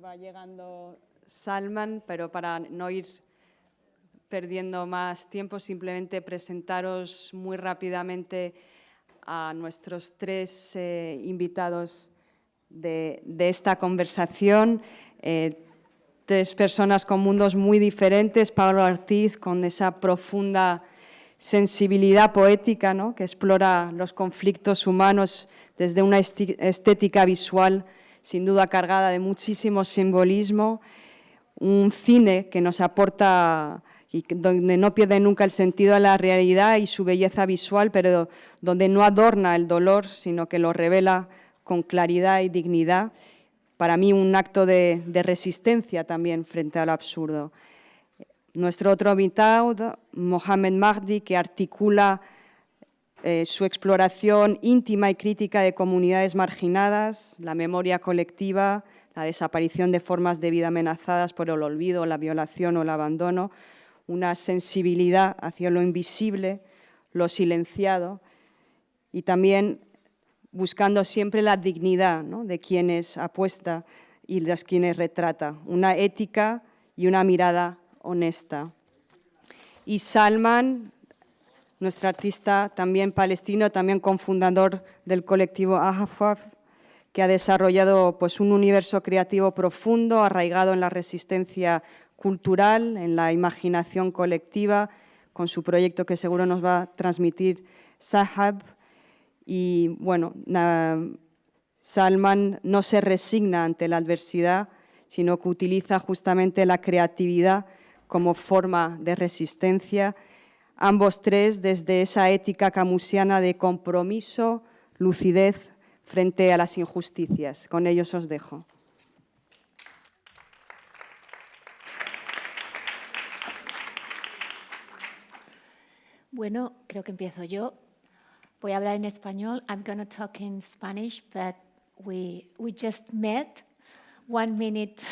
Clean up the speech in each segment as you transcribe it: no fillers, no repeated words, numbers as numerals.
va llegando Salman, pero para no ir perdiendo más tiempo, simplemente presentaros muy rápidamente a nuestros tres invitados de esta conversación. Tres personas con mundos muy diferentes. Pablo Ortiz, con esa profunda sensibilidad poética, ¿no?, que explora los conflictos humanos desde una estética visual sin duda cargada de muchísimo simbolismo, un cine que nos aporta y donde no pierde nunca el sentido de la realidad y su belleza visual, pero donde no adorna el dolor, sino que lo revela con claridad y dignidad. Para mí, un acto de resistencia también frente a lo absurdo. Nuestro otro invitado, Mohamed Mahdi, que articula su exploración íntima y crítica de comunidades marginadas, la memoria colectiva, la desaparición de formas de vida amenazadas por el olvido, la violación o el abandono, una sensibilidad hacia lo invisible, lo silenciado y también buscando siempre la dignidad, ¿no?, de quienes apuesta y de quienes retrata, una ética y una mirada honesta. Y Salman, nuestro artista también palestino, también cofundador del colectivo Ahafaf, que ha desarrollado pues, un universo creativo profundo, arraigado en la resistencia cultural, en la imaginación colectiva, con su proyecto que seguro nos va a transmitir Sahab. Y bueno, Salman no se resigna ante la adversidad, sino que utiliza justamente la creatividad como forma de resistencia. Ambos tres desde esa ética camusiana de compromiso, lucidez frente a las injusticias. Con ellos os dejo. Bueno, creo que empiezo yo. Voy a hablar en español. I'm going to talk in Spanish, but we just met 1 minute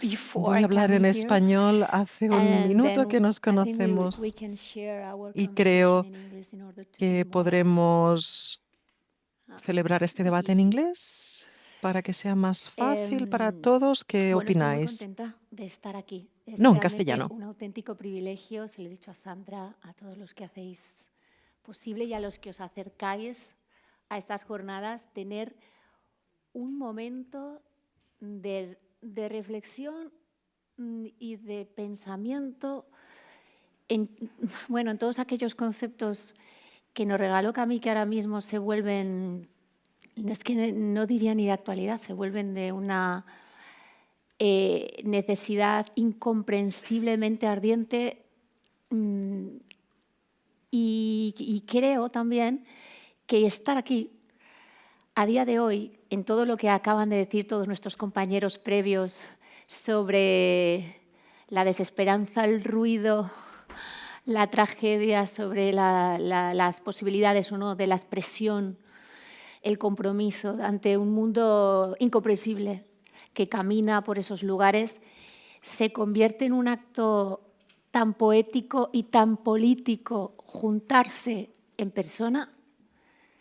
before. Voy a hablar en español. Hace un minuto que nos conocemos y creo que podremos celebrar este debate en inglés para que sea más fácil para todos. ¿Qué opináis? Estoy muy contenta de estar aquí. Es No, en realmente castellano. un auténtico privilegio, se lo he dicho a Sandra, a todos los que hacéis posible y a los que os acercáis a estas jornadas, tener un momento de reflexión y de pensamiento en todos aquellos conceptos que nos regaló Camille, que ahora mismo se vuelven, es que no diría ni de actualidad, se vuelven de una necesidad incomprensiblemente ardiente. Y creo también que estar aquí a día de hoy, en todo lo que acaban de decir todos nuestros compañeros previos sobre la desesperanza, el ruido, la tragedia, sobre las posibilidades o no de la expresión, el compromiso ante un mundo incomprensible que camina por esos lugares, se convierte en un acto tan poético y tan político juntarse en persona,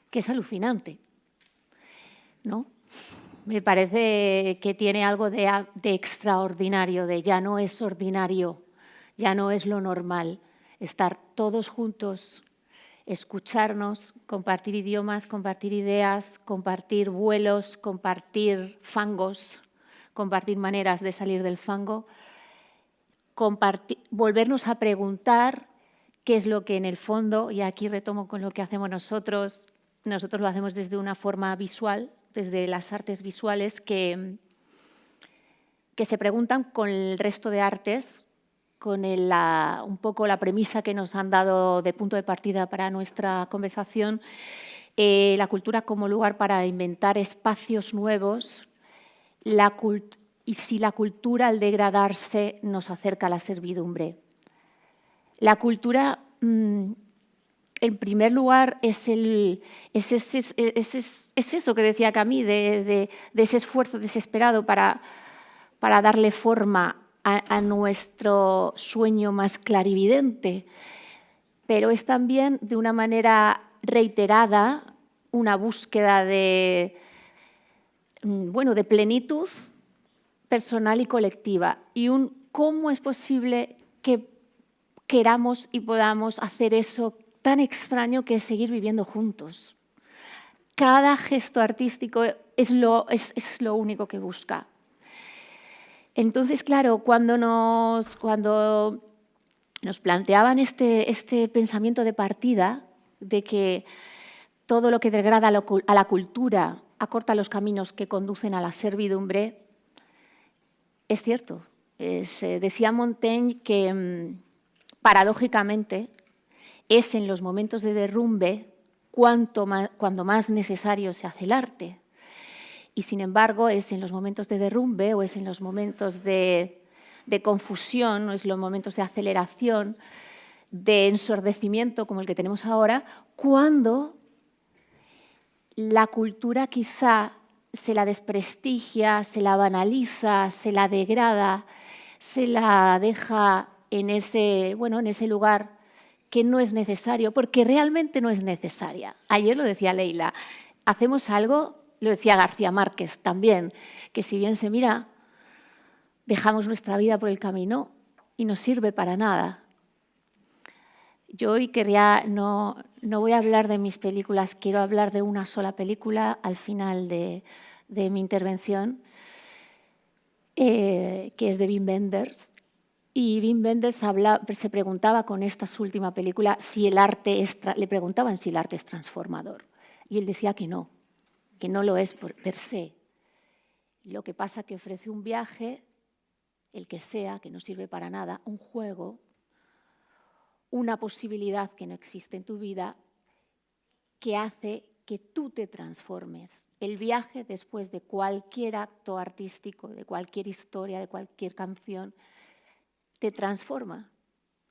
que es alucinante, ¿no? Me parece que tiene algo de extraordinario, de ya no es ordinario, ya no es lo normal, estar todos juntos, escucharnos, compartir idiomas, compartir ideas, compartir vuelos, compartir fangos, compartir maneras de salir del fango, volvernos a preguntar qué es lo que en el fondo, y aquí retomo con lo que hacemos nosotros lo hacemos desde una forma visual, desde las artes visuales que se preguntan con el resto de artes, con un poco la premisa que nos han dado de punto de partida para nuestra conversación, la cultura como lugar para inventar espacios nuevos, y si la cultura al degradarse nos acerca a la servidumbre. La cultura, en primer lugar, es eso que decía Camille, de ese esfuerzo desesperado para darle forma a nuestro sueño más clarividente, pero es también, de una manera reiterada, una búsqueda de plenitud, personal y colectiva, y un cómo es posible que queramos y podamos hacer eso tan extraño que es seguir viviendo juntos. Cada gesto artístico es lo único que busca. Entonces, claro, cuando nos planteaban este pensamiento de partida de que todo lo que degrada a la cultura acorta los caminos que conducen a la servidumbre, es cierto. Decía Montaigne que, paradójicamente, es en los momentos de derrumbe cuando más necesario se hace el arte. Y, sin embargo, es en los momentos de derrumbe o es en los momentos de confusión o es en los momentos de aceleración, de ensordecimiento como el que tenemos ahora, cuando la cultura quizá se la desprestigia, se la banaliza, se la degrada, se la deja en ese lugar que no es necesario, porque realmente no es necesaria. Ayer lo decía Leila, hacemos algo, lo decía García Márquez también, que si bien se mira, dejamos nuestra vida por el camino y no sirve para nada. Yo hoy no voy a hablar de mis películas, quiero hablar de una sola película al final de mi intervención, que es de Wim Wenders. Y Wim Wenders se preguntaba con esta última película le preguntaban si el arte es transformador. Y él decía que no lo es per se. Lo que pasa es que ofrece un viaje, el que sea, que no sirve para nada, un juego, una posibilidad que no existe en tu vida, que hace que tú te transformes. El viaje después de cualquier acto artístico, de cualquier historia, de cualquier canción, te transforma.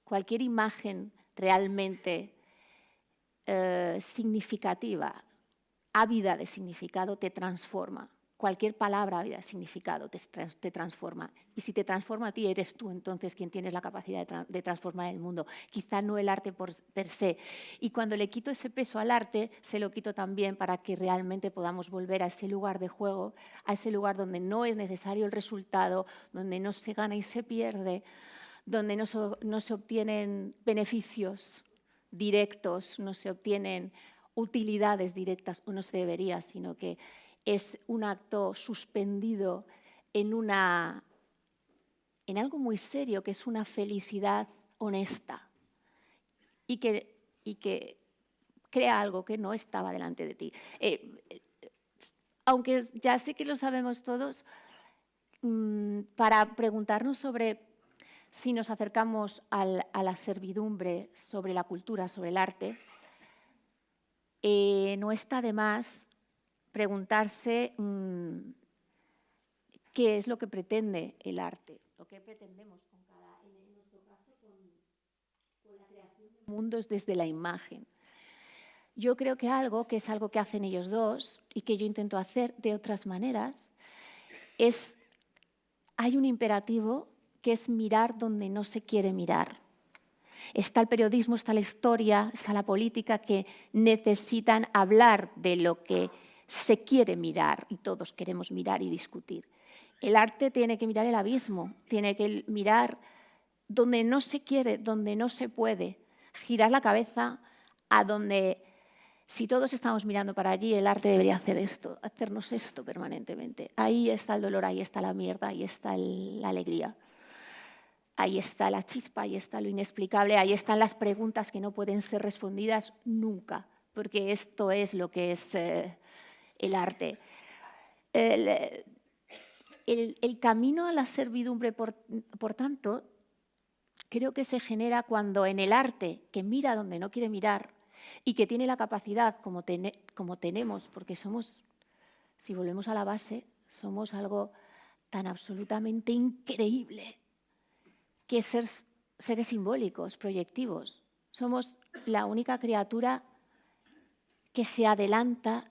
Cualquier imagen realmente significativa, ávida de significado, te transforma. Cualquier palabra ávida de significado te transforma. Y si te transforma a ti, eres tú entonces quien tienes la capacidad de transformar el mundo. Quizá no el arte per se. Y cuando le quito ese peso al arte, se lo quito también para que realmente podamos volver a ese lugar de juego, a ese lugar donde no es necesario el resultado, donde no se gana y se pierde, donde no se obtienen beneficios directos, no se obtienen utilidades directas, o no se debería, sino que es un acto suspendido en algo muy serio, que es una felicidad honesta y que crea algo que no estaba delante de ti. Aunque ya sé que lo sabemos todos, para preguntarnos sobre si nos acercamos a la servidumbre, sobre la cultura, sobre el arte, no está de más preguntarse qué es lo que pretende el arte, lo que pretendemos en nuestro caso con la creación de mundos desde la imagen. Yo creo que es algo que hacen ellos dos y que yo intento hacer de otras maneras, hay un imperativo que es mirar donde no se quiere mirar. Está el periodismo, está la historia, está la política, que necesitan hablar de lo que se quiere mirar y todos queremos mirar y discutir. El arte tiene que mirar el abismo, tiene que mirar donde no se quiere, donde no se puede, girar la cabeza a donde, si todos estamos mirando para allí, el arte debería hacernos esto permanentemente. Ahí está el dolor, ahí está la mierda, ahí está la alegría. Ahí está la chispa, ahí está lo inexplicable, ahí están las preguntas que no pueden ser respondidas nunca, porque esto es lo que es el arte. El camino a la servidumbre, por tanto, creo que se genera cuando en el arte, que mira donde no quiere mirar y que tiene la capacidad, como tenemos, porque somos, si volvemos a la base, somos algo tan absolutamente increíble, que seres simbólicos, proyectivos. Somos la única criatura que se adelanta,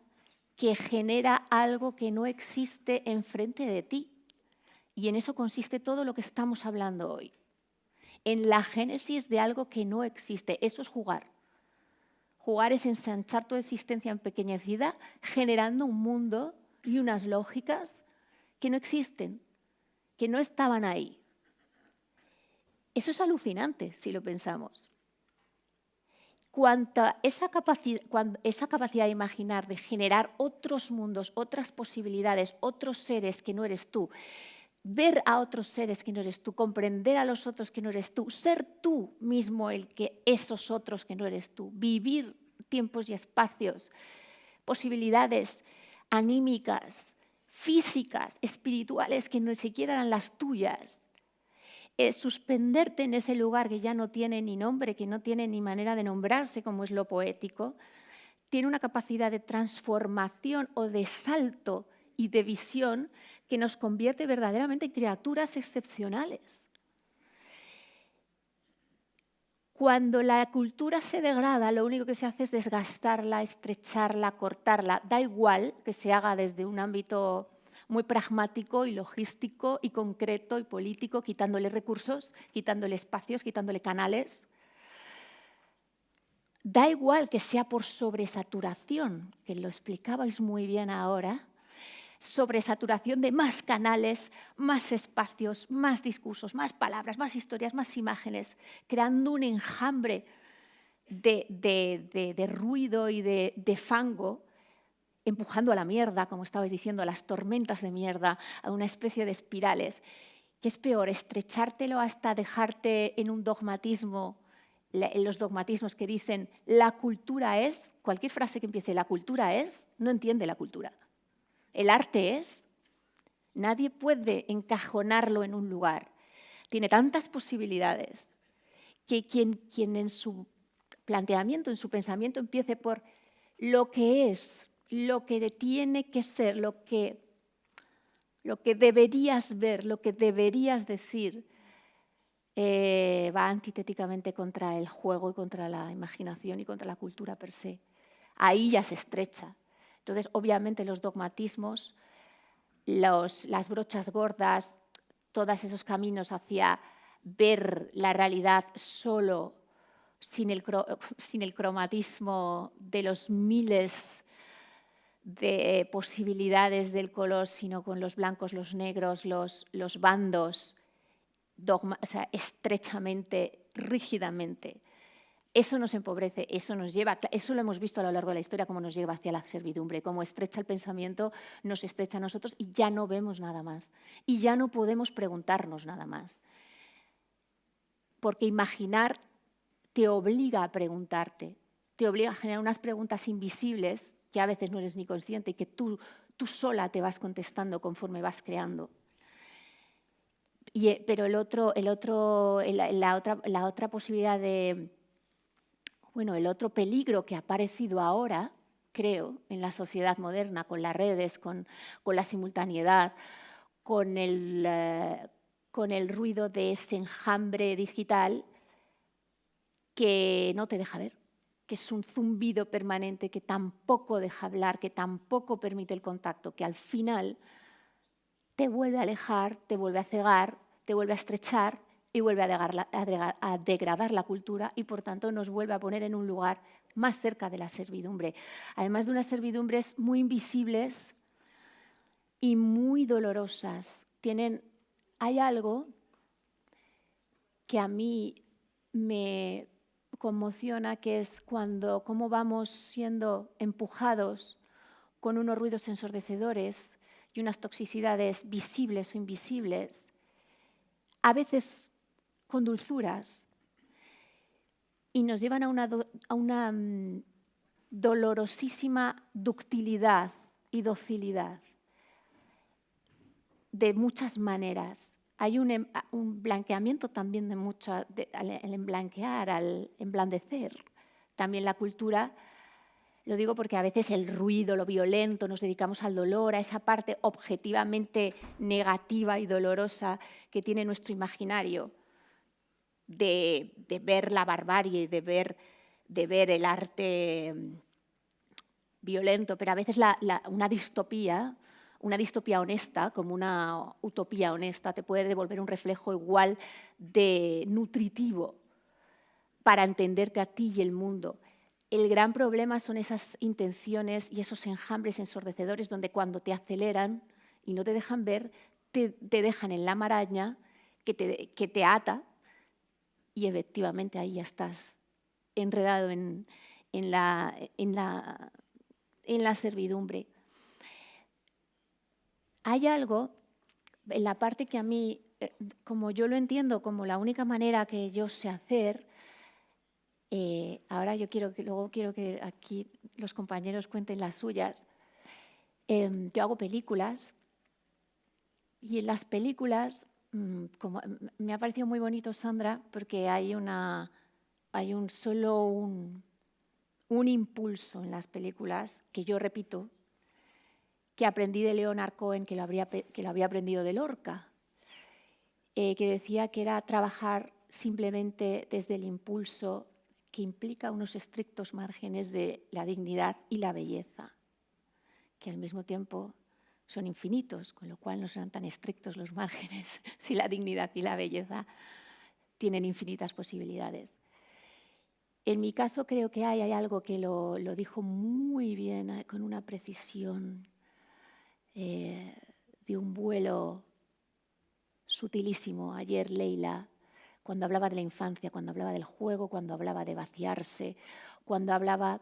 que genera algo que no existe enfrente de ti. Y en eso consiste todo lo que estamos hablando hoy. En la génesis de algo que no existe. Eso es jugar. Jugar es ensanchar tu existencia empequeñecida, generando un mundo y unas lógicas que no existen. que no estaban ahí. Eso es alucinante si lo pensamos. Esa capacidad de imaginar, de generar otros mundos, otras posibilidades, otros seres que no eres tú, ver a otros seres que no eres tú, comprender a los otros que no eres tú, ser tú mismo el que esos otros que no eres tú, vivir tiempos y espacios, posibilidades anímicas, físicas, espirituales que no siquiera eran las tuyas. Suspenderte en ese lugar que ya no tiene ni nombre, que no tiene ni manera de nombrarse, como es lo poético, tiene una capacidad de transformación o de salto y de visión que nos convierte verdaderamente en criaturas excepcionales. Cuando la cultura se degrada, lo único que se hace es desgastarla, estrecharla, cortarla. Da igual que se haga desde un ámbito muy pragmático y logístico y concreto y político, quitándole recursos, quitándole espacios, quitándole canales. Da igual que sea por sobresaturación, que lo explicabais muy bien ahora, sobresaturación de más canales, más espacios, más discursos, más palabras, más historias, más imágenes, creando un enjambre de ruido y de fango, empujando a la mierda, como estabais diciendo, a las tormentas de mierda, a una especie de espirales. ¿Qué es peor? ¿Estrechártelo hasta dejarte en un dogmatismo, en los dogmatismos que dicen la cultura es, cualquier frase que empiece la cultura es, no entiende la cultura. El arte es, nadie puede encajonarlo en un lugar. Tiene tantas posibilidades que quien en su planteamiento, en su pensamiento, empiece por lo que es, lo que tiene que ser, lo que deberías ver, lo que deberías decir, va antitéticamente contra el juego y contra la imaginación y contra la cultura per se. Ahí ya se estrecha. Entonces, obviamente, los dogmatismos, las brochas gordas, todos esos caminos hacia ver la realidad solo sin el cromatismo de los miles de posibilidades del color, sino con los blancos, los negros, los bandos, estrechamente, rígidamente. Eso nos empobrece, eso nos lleva, eso lo hemos visto a lo largo de la historia, cómo nos lleva hacia la servidumbre, cómo estrecha el pensamiento, nos estrecha a nosotros y ya no vemos nada más. Y ya no podemos preguntarnos nada más. Porque imaginar te obliga a preguntarte, te obliga a generar unas preguntas invisibles que a veces no eres ni consciente y que tú sola te vas contestando conforme vas creando. Pero la otra posibilidad de... Bueno, el otro peligro que ha aparecido ahora, creo, en la sociedad moderna, con las redes, con la simultaneidad, con el ruido de ese enjambre digital que no te deja ver, que es un zumbido permanente que tampoco deja hablar, que tampoco permite el contacto, que al final te vuelve a alejar, te vuelve a cegar, te vuelve a estrechar y vuelve a degradar la cultura y, por tanto, nos vuelve a poner en un lugar más cerca de la servidumbre. Además de unas servidumbres muy invisibles y muy dolorosas. Hay algo que a mí me conmociona, que es cómo vamos siendo empujados con unos ruidos ensordecedores y unas toxicidades visibles o invisibles, a veces con dulzuras, y nos llevan a una dolorosísima ductilidad y docilidad de muchas maneras. Hay un blanqueamiento también el emblanquear, al emblandecer. También la cultura, lo digo porque a veces el ruido, lo violento, nos dedicamos al dolor, a esa parte objetivamente negativa y dolorosa que tiene nuestro imaginario, de ver la barbarie, de ver el arte violento, pero a veces una distopía honesta, como una utopía honesta, te puede devolver un reflejo igual de nutritivo para entenderte a ti y el mundo. El gran problema son esas intenciones y esos enjambres ensordecedores donde cuando te aceleran y no te dejan ver, te dejan en la maraña, que te ata, y efectivamente ahí ya estás enredado en la servidumbre. Hay algo en la parte que a mí, como yo lo entiendo, como la única manera que yo sé hacer, ahora luego quiero que aquí los compañeros cuenten las suyas. Yo hago películas y en las películas, me ha parecido muy bonito, Sandra, porque hay solo un impulso en las películas que yo repito, que aprendí de Leonard Cohen, que lo había aprendido de Lorca, que decía que era trabajar simplemente desde el impulso que implica unos estrictos márgenes de la dignidad y la belleza, que al mismo tiempo son infinitos, con lo cual no serán tan estrictos los márgenes si la dignidad y la belleza tienen infinitas posibilidades. En mi caso creo que hay algo que lo dijo muy bien, con una precisión de un vuelo sutilísimo ayer Leila, cuando hablaba de la infancia, cuando hablaba del juego, cuando hablaba de vaciarse, cuando hablaba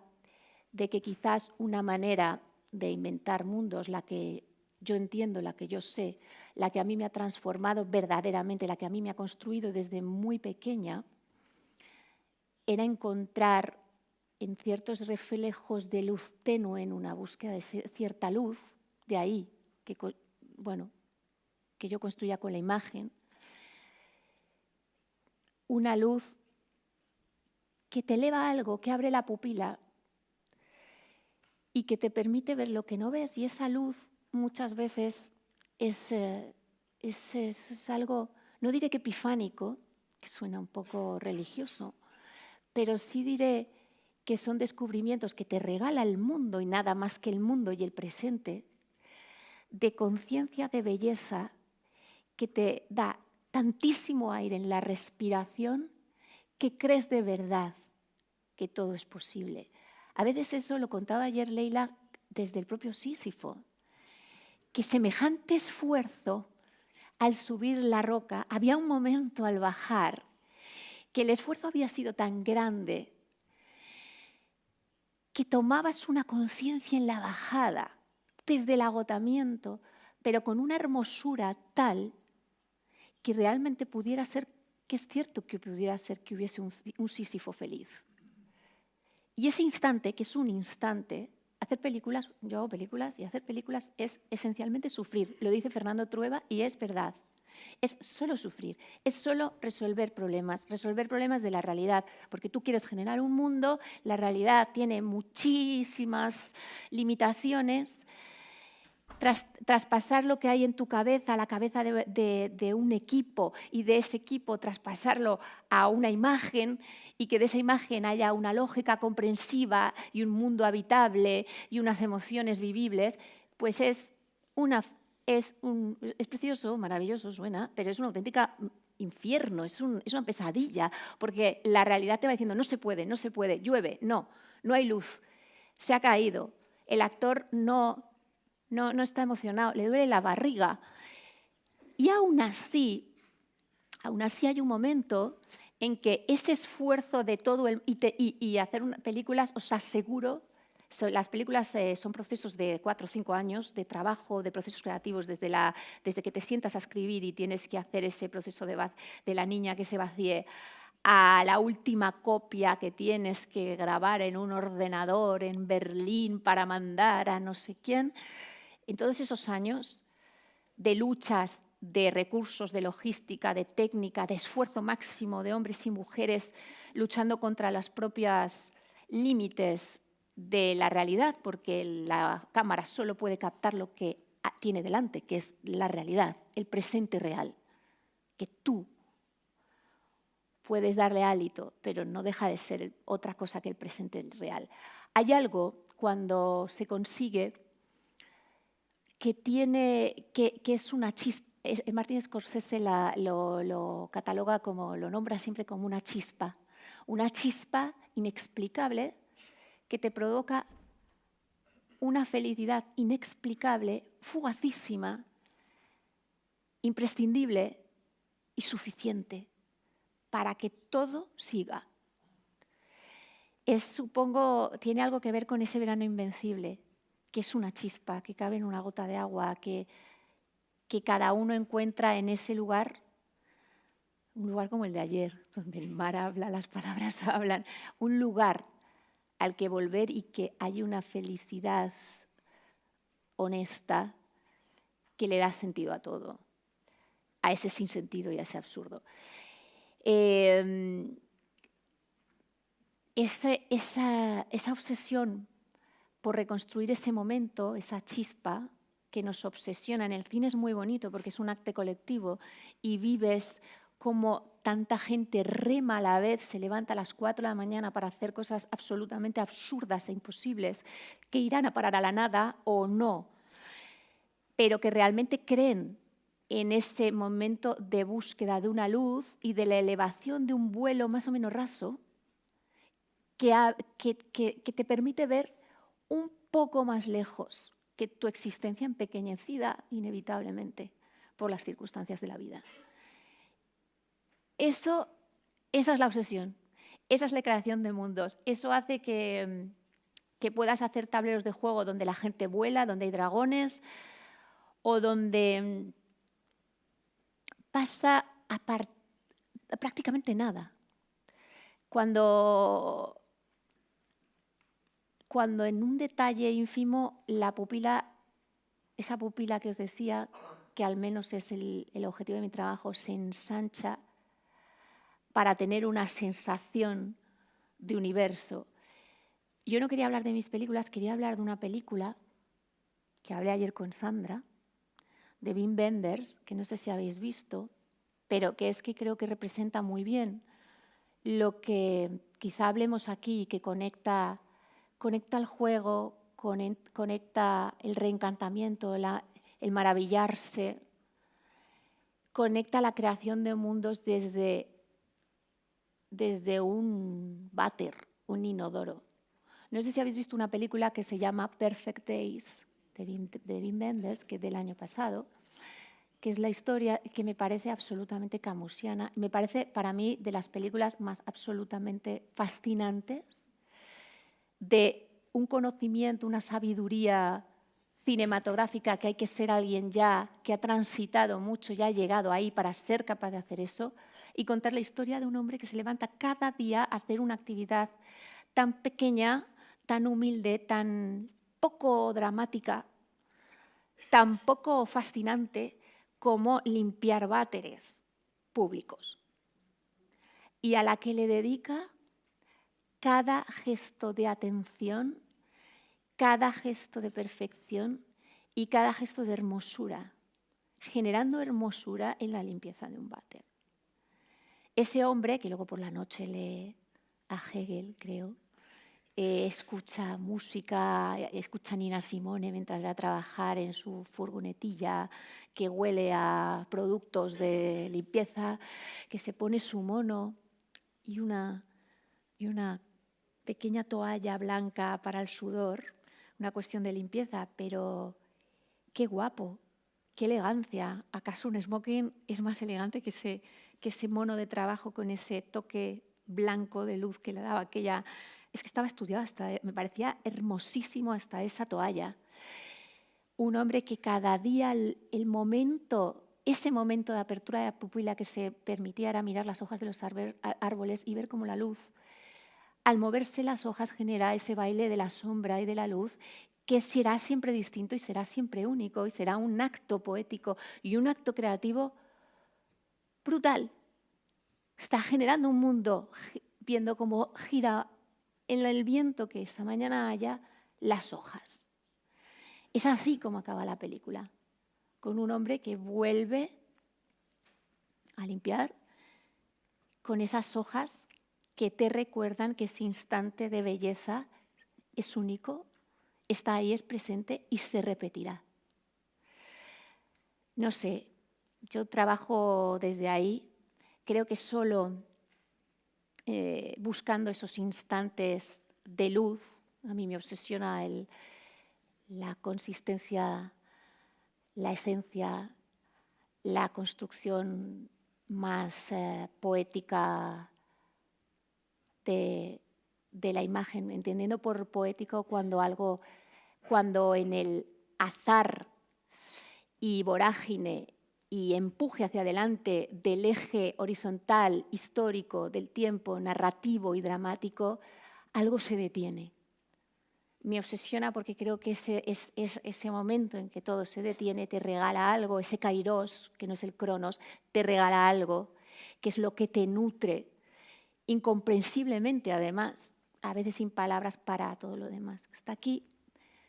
de que quizás una manera de inventar mundos, la que yo entiendo, la que yo sé, la que a mí me ha transformado verdaderamente, la que a mí me ha construido desde muy pequeña, era encontrar en ciertos reflejos de luz tenue, en una búsqueda de cierta luz, de ahí que yo construya con la imagen, una luz que te eleva algo, que abre la pupila y que te permite ver lo que no ves. Y esa luz muchas veces es algo, no diré que epifánico, que suena un poco religioso, pero sí diré que son descubrimientos que te regala el mundo y nada más que el mundo y el presente, de conciencia de belleza que te da tantísimo aire en la respiración que crees de verdad que todo es posible. A veces eso lo contaba ayer Leila desde el propio Sísifo, que semejante esfuerzo al subir la roca, había un momento al bajar que el esfuerzo había sido tan grande que tomabas una conciencia en la bajada, desde el agotamiento, pero con una hermosura tal que realmente pudiera ser, que es cierto que pudiera ser que hubiese un Sísifo feliz. Y ese instante, que es un instante, hacer películas, yo hago películas, y hacer películas es esencialmente sufrir, lo dice Fernando Trueba y es verdad. Es solo sufrir, es solo resolver problemas de la realidad, porque tú quieres generar un mundo, la realidad tiene muchísimas limitaciones. Traspasar lo que hay en tu cabeza, la cabeza de un equipo, y de ese equipo traspasarlo a una imagen, y que de esa imagen haya una lógica comprensiva y un mundo habitable y unas emociones vivibles, pues es precioso, maravilloso, suena, pero es una auténtica infierno, es una pesadilla, porque la realidad te va diciendo no se puede, llueve, no hay luz, se ha caído, el actor no está emocionado, le duele la barriga. Y aún así hay un momento en que ese esfuerzo de todo y hacer películas, os aseguro, las películas son procesos de 4 o 5 años de trabajo, de procesos creativos, desde que te sientas a escribir y tienes que hacer ese proceso de la niña que se vacíe, a la última copia que tienes que grabar en un ordenador en Berlín para mandar a no sé quién. En todos esos años de luchas, de recursos, de logística, de técnica, de esfuerzo máximo de hombres y mujeres luchando contra los propios límites de la realidad, porque la cámara solo puede captar lo que tiene delante, que es la realidad, el presente real, que tú puedes darle hálito, pero no deja de ser otra cosa que el presente real. Hay algo cuando se consigue que es una chispa. Martin Scorsese lo cataloga como, lo nombra siempre como una chispa inexplicable que te provoca una felicidad inexplicable, fugacísima, imprescindible y suficiente para que todo siga. Supongo, tiene algo que ver con ese verano invencible, que es una chispa, que cabe en una gota de agua, que cada uno encuentra en ese lugar, un lugar como el de ayer, donde el mar habla, las palabras hablan, un lugar al que volver y que hay una felicidad honesta que le da sentido a todo, a ese sinsentido y a ese absurdo. Esa obsesión por reconstruir ese momento, esa chispa que nos obsesiona en el cine es muy bonito porque es un acto colectivo y vives como tanta gente rema a la vez, se levanta a las 4 de la mañana para hacer cosas absolutamente absurdas e imposibles que irán a parar a la nada o no, pero que realmente creen en ese momento de búsqueda de una luz y de la elevación de un vuelo más o menos raso que te permite ver un poco más lejos que tu existencia empequeñecida inevitablemente por las circunstancias de la vida. Esa es la obsesión, esa es la creación de mundos. Eso hace que puedas hacer tableros de juego donde la gente vuela, donde hay dragones o donde pasa prácticamente nada. Cuando en un detalle ínfimo la pupila, esa pupila que os decía, que al menos es el objetivo de mi trabajo, se ensancha para tener una sensación de universo. Yo no quería hablar de mis películas, quería hablar de una película que hablé ayer con Sandra, de Wim Wenders, que no sé si habéis visto, pero que creo que representa muy bien lo que quizá hablemos aquí, que conecta el juego, conecta el reencantamiento, el maravillarse, conecta la creación de mundos desde un váter, un inodoro. No sé si habéis visto una película que se llama Perfect Days, de Wim Wenders, que es del año pasado, que es la historia que me parece absolutamente camusiana, me parece para mí de las películas más absolutamente fascinantes, de un conocimiento, una sabiduría cinematográfica, que hay que ser alguien ya que ha transitado mucho, ya ha llegado ahí para ser capaz de hacer eso, y contar la historia de un hombre que se levanta cada día a hacer una actividad tan pequeña, tan humilde, tan poco dramática, tan poco fascinante como limpiar váteres públicos, y a la que le dedica cada gesto de atención, cada gesto de perfección y cada gesto de hermosura, generando hermosura en la limpieza de un váter. Ese hombre, que luego por la noche lee a Hegel, creo, escucha música, escucha a Nina Simone mientras va a trabajar en su furgonetilla que huele a productos de limpieza, que se pone su mono y una pequeña toalla blanca para el sudor, una cuestión de limpieza, pero qué guapo, qué elegancia. ¿Acaso un smoking es más elegante que ese mono de trabajo con ese toque blanco de luz que le daba aquella? Es que estaba estudiado, me parecía hermosísimo hasta esa toalla. Un hombre que cada día ese momento de apertura de la pupila que se permitía era mirar las hojas de los árboles y ver cómo la luz, al moverse las hojas, genera ese baile de la sombra y de la luz que será siempre distinto y será siempre único y será un acto poético y un acto creativo brutal. Está generando un mundo viendo cómo gira en el viento que esta mañana haya las hojas. Es así como acaba la película, con un hombre que vuelve a limpiar con esas hojas que te recuerdan que ese instante de belleza es único, está ahí, es presente y se repetirá. No sé, yo trabajo desde ahí, creo que solo buscando esos instantes de luz, a mí me obsesiona la consistencia, la esencia, la construcción más poética de la imagen, entendiendo por poético cuando en el azar y vorágine y empuje hacia adelante del eje horizontal, histórico, del tiempo, narrativo y dramático, algo se detiene. Me obsesiona porque creo que ese momento en que todo se detiene te regala algo, ese kairos, que no es el cronos, te regala algo, que es lo que te nutre, incomprensiblemente además, a veces sin palabras para todo lo demás. Está aquí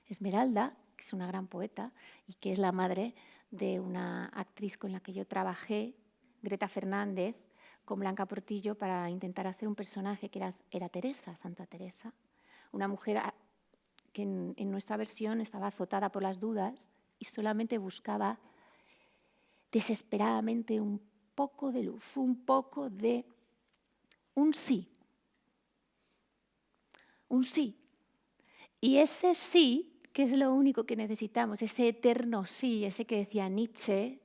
Esmeralda, que es una gran poeta y que es la madre de una actriz con la que yo trabajé, Greta Fernández, con Blanca Portillo, para intentar hacer un personaje que era Teresa, Santa Teresa, una mujer que en nuestra versión estaba azotada por las dudas y solamente buscaba desesperadamente un poco de luz, un sí. Un sí. Y ese sí, que es lo único que necesitamos, ese eterno sí, ese que decía Nietzsche,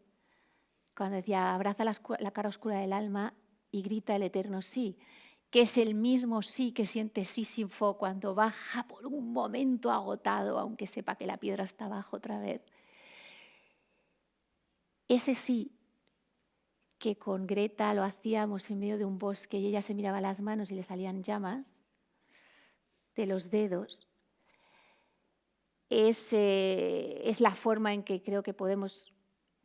cuando decía abraza la cara oscura del alma y grita el eterno sí, que es el mismo sí que siente Sísifo cuando baja por un momento agotado, aunque sepa que la piedra está abajo otra vez. Ese sí que con Greta lo hacíamos en medio de un bosque y ella se miraba las manos y le salían llamas de los dedos, es la forma en que creo que podemos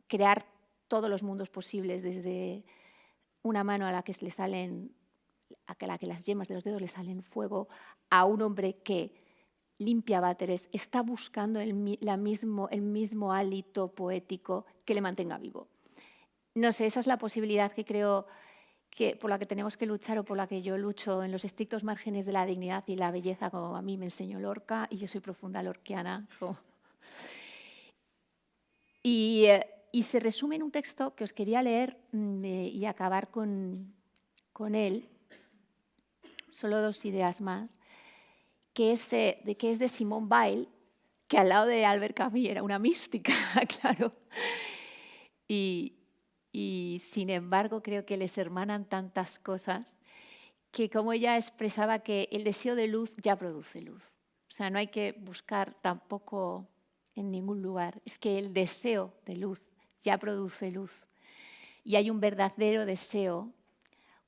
crear todos los mundos posibles, desde una mano a la que las yemas de los dedos le salen fuego, a un hombre que limpia váteres, está buscando el mismo hálito poético que le mantenga vivo. No sé, esa es la posibilidad que creo que por la que tenemos que luchar, o por la que yo lucho, en los estrictos márgenes de la dignidad y la belleza, como a mí me enseñó Lorca, y yo soy profunda lorquiana. Y se resume en un texto que os quería leer y acabar con él, solo 2 ideas más, que es de Simone Weil, que al lado de Albert Camus era una mística, claro. Y sin embargo creo que les hermanan tantas cosas que, como ella expresaba, que el deseo de luz ya produce luz. O sea, no hay que buscar tampoco en ningún lugar. Es que el deseo de luz ya produce luz. Y hay un verdadero deseo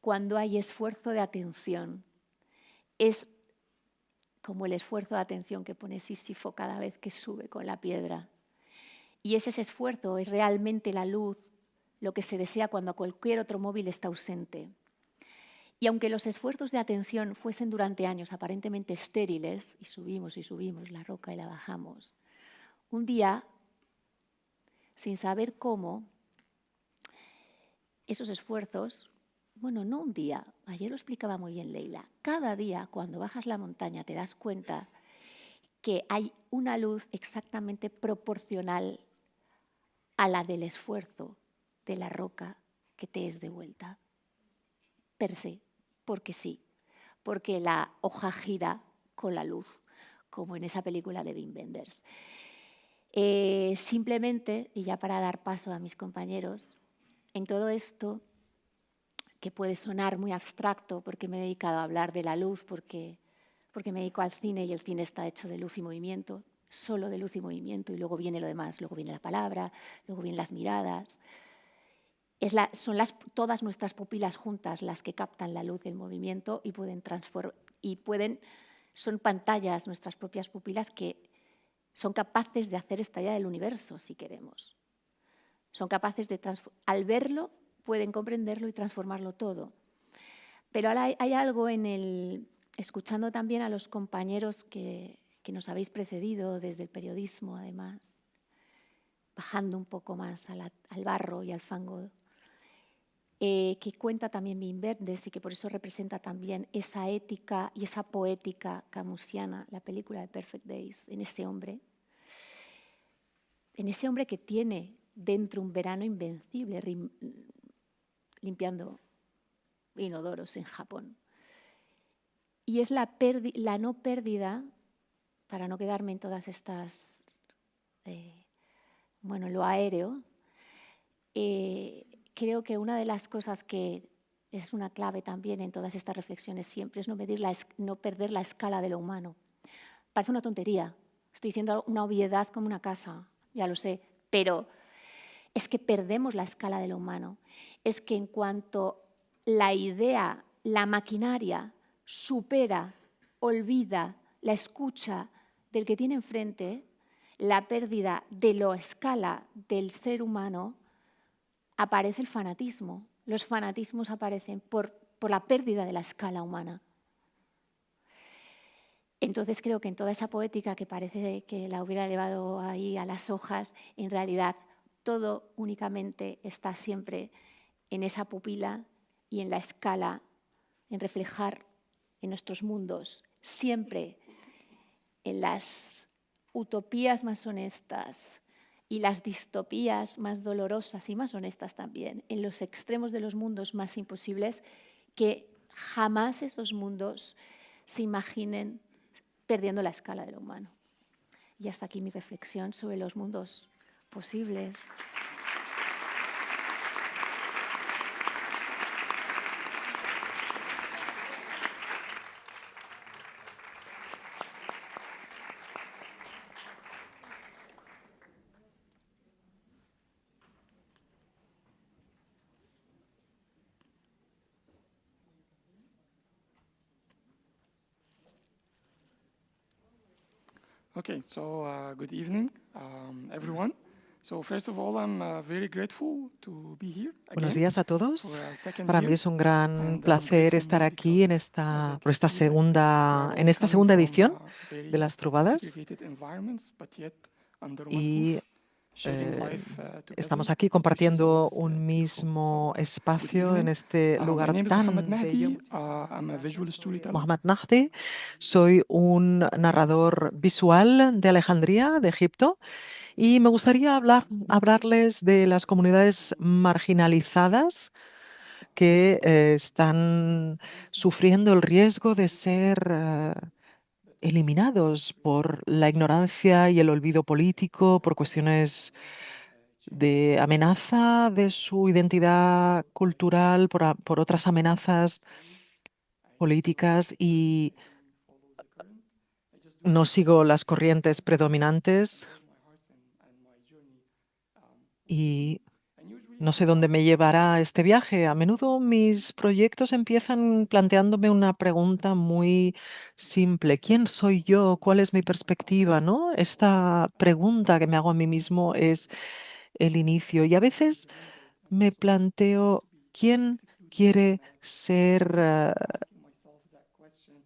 cuando hay esfuerzo de atención. Es como el esfuerzo de atención que pone Sísifo cada vez que sube con la piedra. Y ese esfuerzo es realmente la luz, lo que se desea cuando cualquier otro móvil está ausente. Y aunque los esfuerzos de atención fuesen durante años aparentemente estériles, y subimos la roca y la bajamos, un día, sin saber cómo, esos esfuerzos, bueno, no un día, ayer lo explicaba muy bien Leila, cada día cuando bajas la montaña te das cuenta que hay una luz exactamente proporcional a la del esfuerzo de la roca que te es devuelta. Per se, porque sí, porque la hoja gira con la luz, como en esa película de Wim Wenders. Simplemente, y ya para dar paso a mis compañeros, en todo esto, que puede sonar muy abstracto porque me he dedicado a hablar de la luz, porque me dedico al cine y el cine está hecho de luz y movimiento, solo de luz y movimiento, y luego viene lo demás, luego viene la palabra, luego vienen las miradas. Son todas nuestras pupilas juntas las que captan la luz y el movimiento son pantallas, nuestras propias pupilas, que son capaces de hacer estallar el universo si queremos. Son capaces de al verlo, pueden comprenderlo y transformarlo todo. Pero ahora hay algo escuchando también a los compañeros que nos habéis precedido desde el periodismo, además, bajando un poco más al barro y al fango, que cuenta también Wim Wenders y que por eso representa también esa ética y esa poética camusiana, la película de Perfect Days, en ese hombre que tiene dentro un verano invencible, limpiando inodoros en Japón. Y es la no pérdida, para no quedarme en todas estas, lo aéreo, creo que una de las cosas que es una clave también en todas estas reflexiones siempre es no perder la escala de lo humano. Parece una tontería, estoy diciendo una obviedad como una casa, ya lo sé, pero es que perdemos la escala de lo humano. Es que en cuanto la idea, la maquinaria, supera, olvida la escucha del que tiene enfrente, la pérdida de la escala del ser humano, aparece el fanatismo. Los fanatismos aparecen por la pérdida de la escala humana. Entonces creo que en toda esa poética que parece que la hubiera llevado ahí a las hojas, en realidad todo únicamente está siempre en esa pupila y en la escala, en reflejar en nuestros mundos, siempre en las utopías más honestas y las distopías más dolorosas y más honestas también, en los extremos de los mundos más imposibles, que jamás esos mundos se imaginen perdiendo la escala de lo humano. Y hasta aquí mi reflexión sobre los mundos posibles. Okay, so good evening, everyone. So first of all, I'm very grateful to be here again. Buenos días a todos. For a second Para year. mí es un gran And, placer grateful estar more aquí en because, as I esta, por can esta see that we are all segunda coming edición from, very de las Trovadas. segregated environments, but yet under one Y roof, sharing life, estamos together, aquí which is compartiendo always, un beautiful. mismo So, good espacio en evening. este My lugar name is tan Mohammed bello. Mahdi. I'm a visual storyteller. Mohammed Nahdi, soy un narrador visual de Alejandría, de Egipto, y me gustaría hablarles de las comunidades marginalizadas que están sufriendo el riesgo de ser eliminados por la ignorancia y el olvido político, por cuestiones de amenaza de su identidad cultural, por otras amenazas políticas, y no sigo las corrientes predominantes y no sé dónde me llevará este viaje. A menudo mis proyectos empiezan planteándome una pregunta muy simple. ¿Quién soy yo? ¿Cuál es mi perspectiva? ¿No? Esta pregunta que me hago a mí mismo es el inicio. Y a veces me planteo, ¿quién quiere ser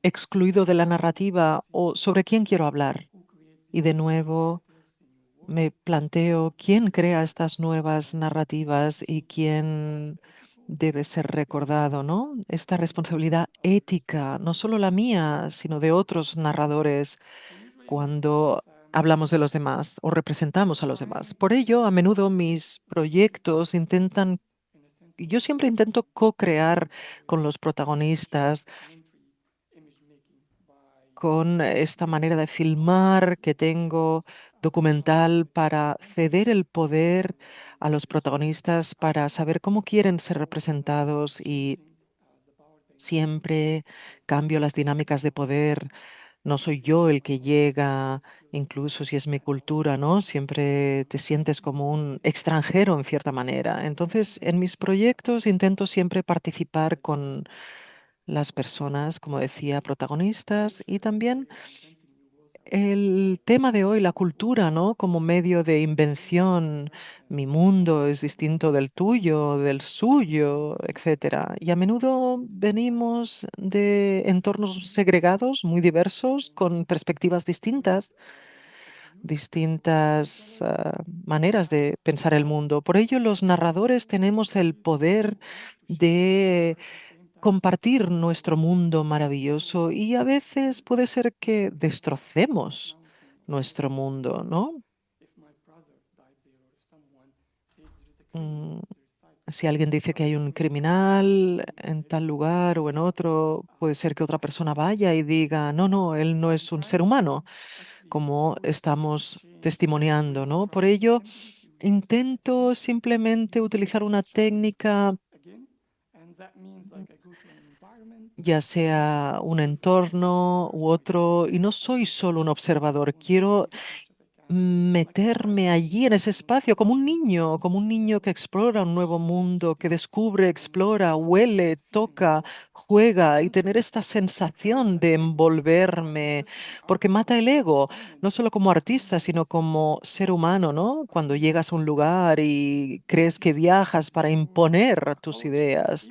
excluido de la narrativa o sobre quién quiero hablar? Y de nuevo me planteo quién crea estas nuevas narrativas y quién debe ser recordado, ¿no? Esta responsabilidad ética, no solo la mía, sino de otros narradores cuando hablamos de los demás o representamos a los demás. Por ello, a menudo mis proyectos yo siempre intento co-crear con los protagonistas, con esta manera de filmar que tengo documental para ceder el poder a los protagonistas para saber cómo quieren ser representados, y siempre cambio las dinámicas de poder. No soy yo el que llega, incluso si es mi cultura, ¿no? Siempre te sientes como un extranjero en cierta manera. Entonces, en mis proyectos intento siempre participar con las personas, como decía, protagonistas, y también el tema de hoy, la cultura, ¿no? Como medio de invención. Mi mundo es distinto del tuyo, del suyo, etcétera. Y a menudo venimos de entornos segregados, muy diversos, con perspectivas distintas, distintas maneras de pensar el mundo. Por ello, los narradores tenemos el poder de compartir nuestro mundo maravilloso, y a veces puede ser que destrocemos nuestro mundo, ¿no? Mm, Si alguien dice que hay un criminal en tal lugar o en otro, puede ser que otra persona vaya y diga, no, no, él no es un ser humano, como estamos testimoniando, ¿no? Por ello, Intento simplemente utilizar una técnica, ya sea un entorno u otro, y no soy solo un observador. Quiero meterme allí en ese espacio como un niño que explora un nuevo mundo, que descubre, explora, huele, toca, juega y tener esta sensación de envolverme, porque mata el ego, no solo como artista, sino como ser humano, ¿no? Cuando llegas a un lugar y crees que viajas para imponer tus ideas.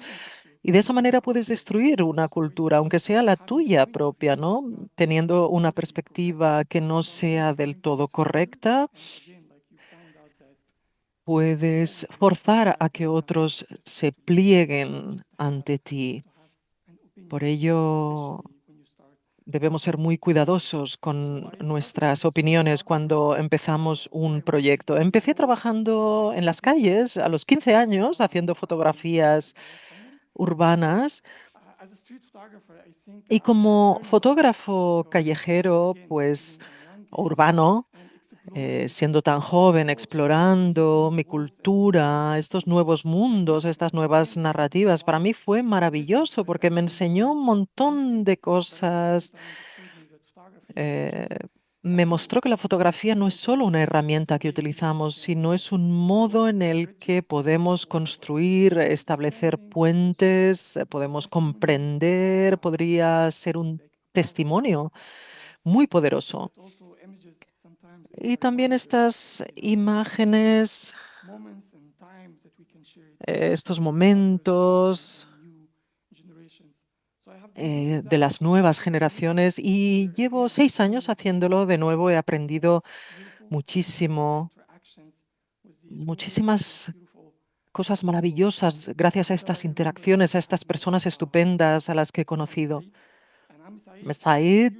Y de esa manera puedes destruir una cultura, aunque sea la tuya propia, ¿no? Teniendo una perspectiva que no sea del todo correcta, puedes forzar a que otros se plieguen ante ti. Por ello, debemos ser muy cuidadosos con nuestras opiniones cuando empezamos un proyecto. Empecé trabajando en las calles a los 15 años, haciendo fotografías urbanas. Y como fotógrafo callejero, pues urbano, siendo tan joven, explorando mi cultura, estos nuevos mundos, estas nuevas narrativas, para mí fue maravilloso porque me enseñó un montón de cosas. eh, Me mostró que la fotografía no es solo una herramienta que utilizamos, sino es un modo en el que podemos construir, establecer puentes, podemos comprender, podría ser un testimonio muy poderoso. Y también estas imágenes, estos momentos de las nuevas generaciones, y llevo 6 años haciéndolo de nuevo. He aprendido muchísimo, muchísimas cosas maravillosas gracias a estas interacciones, a estas personas estupendas a las que he conocido. Said,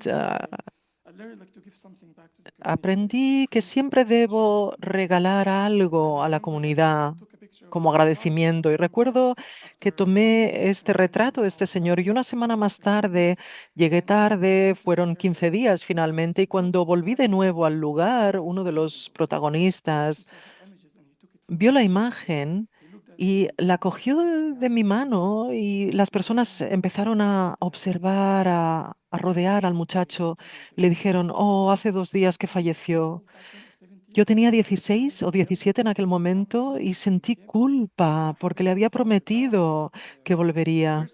aprendí que siempre debo regalar algo a la comunidad como agradecimiento. Y recuerdo que tomé este retrato de este señor y una semana más tarde, llegué tarde, fueron 15 días finalmente, y cuando volví de nuevo al lugar, uno de los protagonistas vio la imagen y la cogió de mi mano, y las personas empezaron a observar, a rodear al muchacho. Le dijeron, oh, hace 2 días que falleció. Yo tenía 16 o 17 en aquel momento y sentí culpa porque le había prometido que volvería.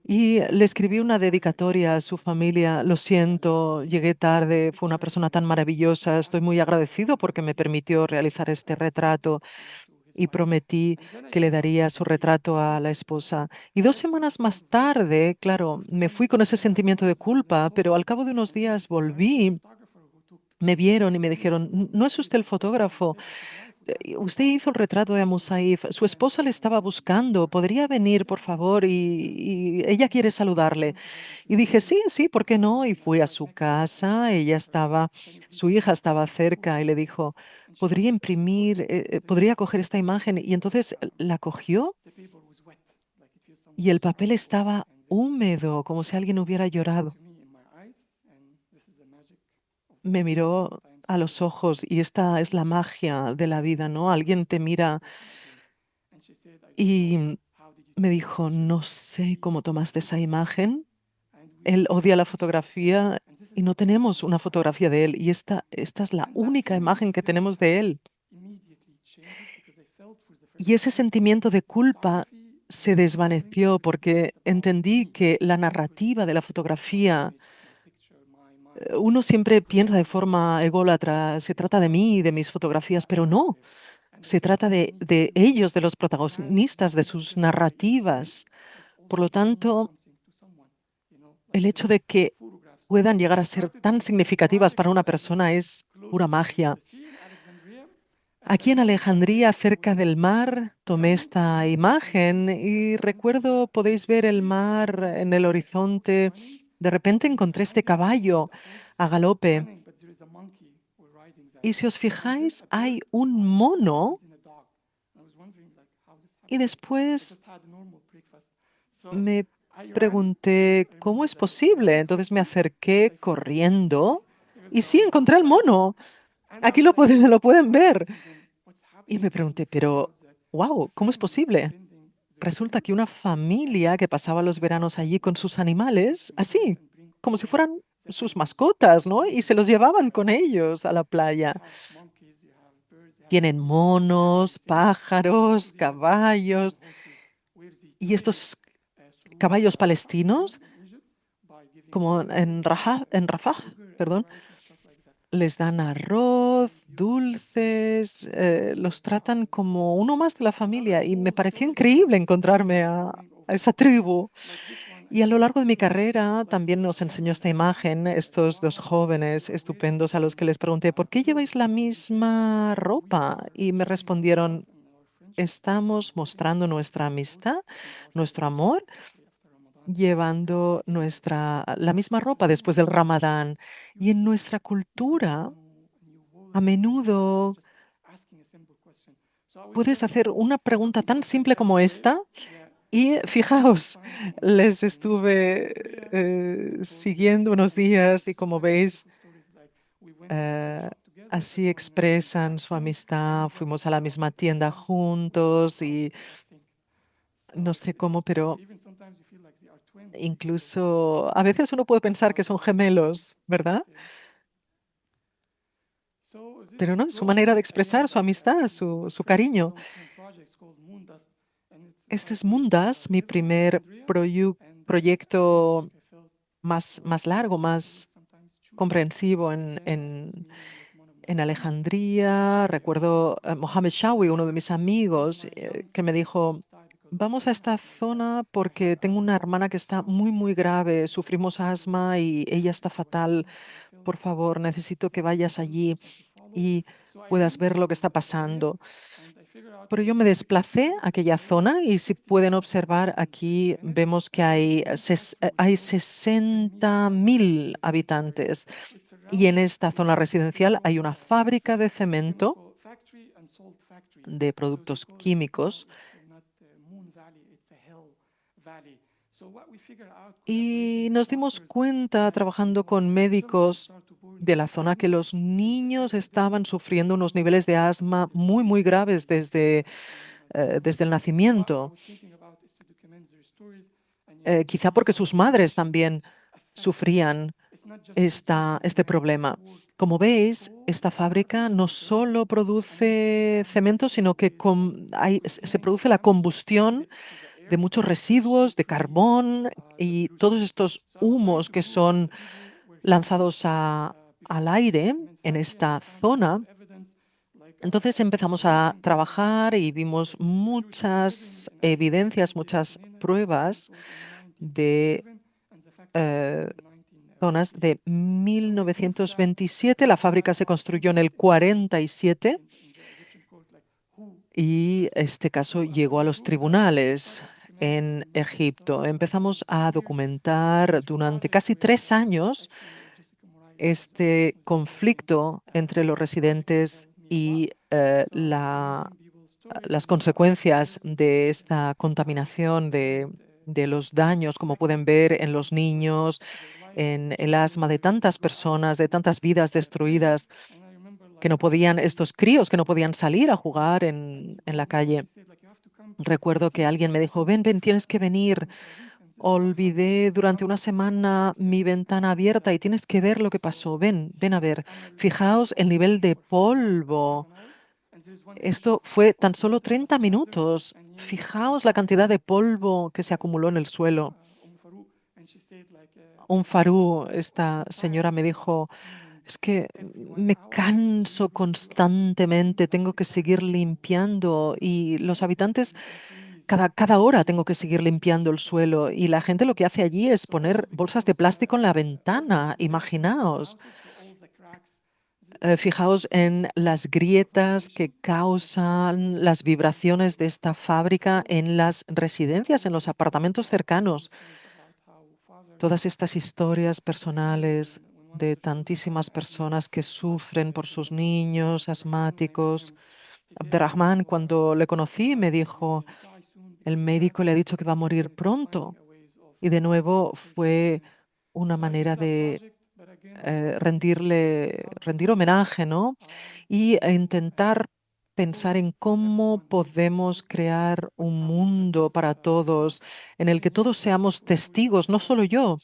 Y le escribí una dedicatoria a su familia. Lo siento, llegué tarde, fue una persona tan maravillosa. Estoy muy agradecido porque me permitió realizar este retrato, y prometí que le daría su retrato a la esposa. Y 2 semanas más tarde, claro, me fui con ese sentimiento de culpa, pero al cabo de unos días volví. Me vieron y me dijeron, ¿no es usted el fotógrafo? Usted hizo el retrato de Abu Saif. Su esposa le estaba buscando. ¿Podría venir, por favor? Y ella quiere saludarle. Y dije, sí, sí, ¿por qué no? Y fui a su casa. Su hija estaba cerca y le dijo, ¿podría imprimir, podría coger esta imagen? Y entonces la cogió y el papel estaba húmedo, como si alguien hubiera llorado. Me miró a los ojos, y esta es la magia de la vida, ¿no? Alguien te mira y me dijo, no sé cómo tomaste esa imagen. Él odia la fotografía y no tenemos una fotografía de él, y esta es la única imagen que tenemos de él. Y ese sentimiento de culpa se desvaneció porque entendí que la narrativa de la fotografía, uno siempre piensa de forma ególatra, se trata de mí, de mis fotografías, pero no, se trata de ellos, de los protagonistas, de sus narrativas. Por lo tanto, el hecho de que puedan llegar a ser tan significativas para una persona es pura magia. Aquí en Alejandría, cerca del mar, tomé esta imagen y recuerdo, podéis ver el mar en el horizonte. De repente encontré este caballo a galope. Y si os fijáis, hay un mono, y después me pregunté, ¿cómo es posible? Entonces me acerqué corriendo y sí, encontré el mono. Aquí lo pueden ver. Y me pregunté, pero, wow, ¿cómo es posible? Resulta que una familia que pasaba los veranos allí con sus animales, así, como si fueran sus mascotas, ¿no? Y se los llevaban con ellos a la playa. Tienen monos, pájaros, caballos. Y estos caballos palestinos, como en Rafah, perdón, les dan arroz, dulces, los tratan como uno más de la familia. Y me pareció increíble encontrarme a esa tribu. Y a lo largo de mi carrera también nos enseñó esta imagen, estos dos jóvenes estupendos a los que les pregunté, ¿por qué lleváis la misma ropa? Y me respondieron, estamos mostrando nuestra amistad, nuestro amor, llevando la misma ropa después del Ramadán. Y en nuestra cultura, a menudo puedes hacer una pregunta tan simple como esta. Y fijaos, les estuve siguiendo unos días y como veis, eh, así expresan su amistad. Fuimos a la misma tienda juntos y no sé cómo, pero incluso a veces uno puede pensar que son gemelos, ¿verdad? Pero no, es su manera de expresar su amistad, su cariño. Este es Mundas, mi primer proyecto más largo, más comprensivo en Alejandría. Recuerdo a Mohamed Shawi, uno de mis amigos, que me dijo, vamos a esta zona porque tengo una hermana que está muy grave, sufrimos asma y ella está fatal. Por favor, necesito que vayas allí y puedas ver lo que está pasando. Pero yo me desplacé a aquella zona y si pueden observar aquí, vemos que hay 60.000 habitantes y en esta zona residencial hay una fábrica de cemento de productos químicos y nos dimos cuenta trabajando con médicos de la zona que los niños estaban sufriendo unos niveles de asma muy graves desde el nacimiento. Quizá porque sus madres también sufrían este problema. Como veis, esta fábrica no solo produce cemento, sino que se produce la combustión de muchos residuos de carbón y todos estos humos que son lanzados al aire en esta zona. Entonces empezamos a trabajar y vimos muchas evidencias, muchas pruebas de zonas de 1927. La fábrica se construyó en el 47 y este caso llegó a los tribunales en Egipto. Empezamos a documentar durante casi 3 años este conflicto entre los residentes y las consecuencias de esta contaminación, de los daños, como pueden ver en los niños, en el asma de tantas personas, de tantas vidas destruidas, que no podían, estos críos que no podían salir a jugar en la calle. Recuerdo que alguien me dijo, ven, tienes que venir. Olvidé durante una semana mi ventana abierta y tienes que ver lo que pasó. Ven a ver. Fijaos el nivel de polvo. Esto fue tan solo 30 minutos. Fijaos la cantidad de polvo que se acumuló en el suelo. Un farú, esta señora me dijo, es que me canso constantemente, tengo que seguir limpiando y los habitantes, cada hora tengo que seguir limpiando el suelo y la gente lo que hace allí es poner bolsas de plástico en la ventana, imaginaos. Fijaos en las grietas que causan las vibraciones de esta fábrica en las residencias, en los apartamentos cercanos. Todas estas historias personales de tantísimas personas que sufren por sus niños asmáticos. Abderrahman, cuando le conocí, me dijo, el médico le ha dicho que va a morir pronto. Y de nuevo fue una manera de rendir homenaje, ¿no? Y intentar pensar en cómo podemos crear un mundo para todos, en el que todos seamos testigos, no solo yo.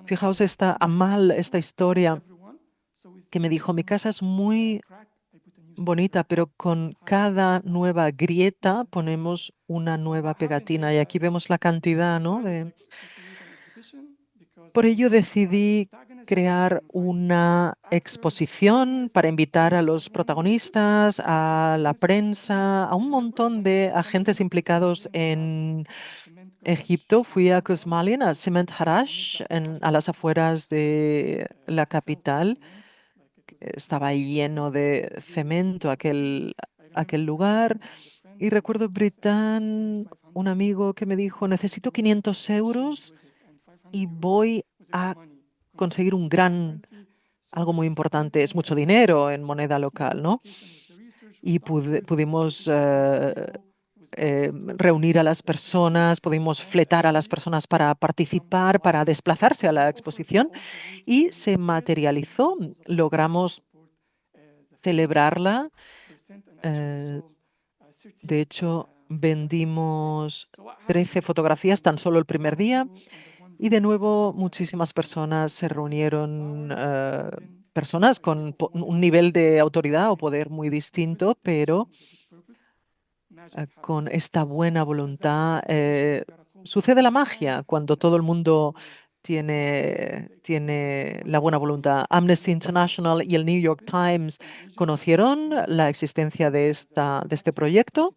Fijaos esta Amal, esta historia que me dijo, mi casa es muy bonita, pero con cada nueva grieta ponemos una nueva pegatina. Y aquí vemos la cantidad, ¿no? Por ello decidí crear una exposición para invitar a los protagonistas, a la prensa, a un montón de agentes implicados en Egipto. Fui a Kusmalin, a Cement Harash, a las afueras de la capital. Estaba lleno de cemento aquel lugar. Y recuerdo Britán, un amigo que me dijo, necesito 500 euros y voy a conseguir algo muy importante. Es mucho dinero en moneda local, ¿no? Y pudimos reunir a las personas, pudimos fletar a las personas para participar, para desplazarse a la exposición y se materializó. Logramos celebrarla. De hecho, vendimos 13 fotografías tan solo el primer día y de nuevo muchísimas personas se reunieron, personas con un nivel de autoridad o poder muy distinto, pero con esta buena voluntad. Sucede la magia cuando todo el mundo tiene la buena voluntad. Amnesty International y el New York Times conocieron la existencia de este proyecto.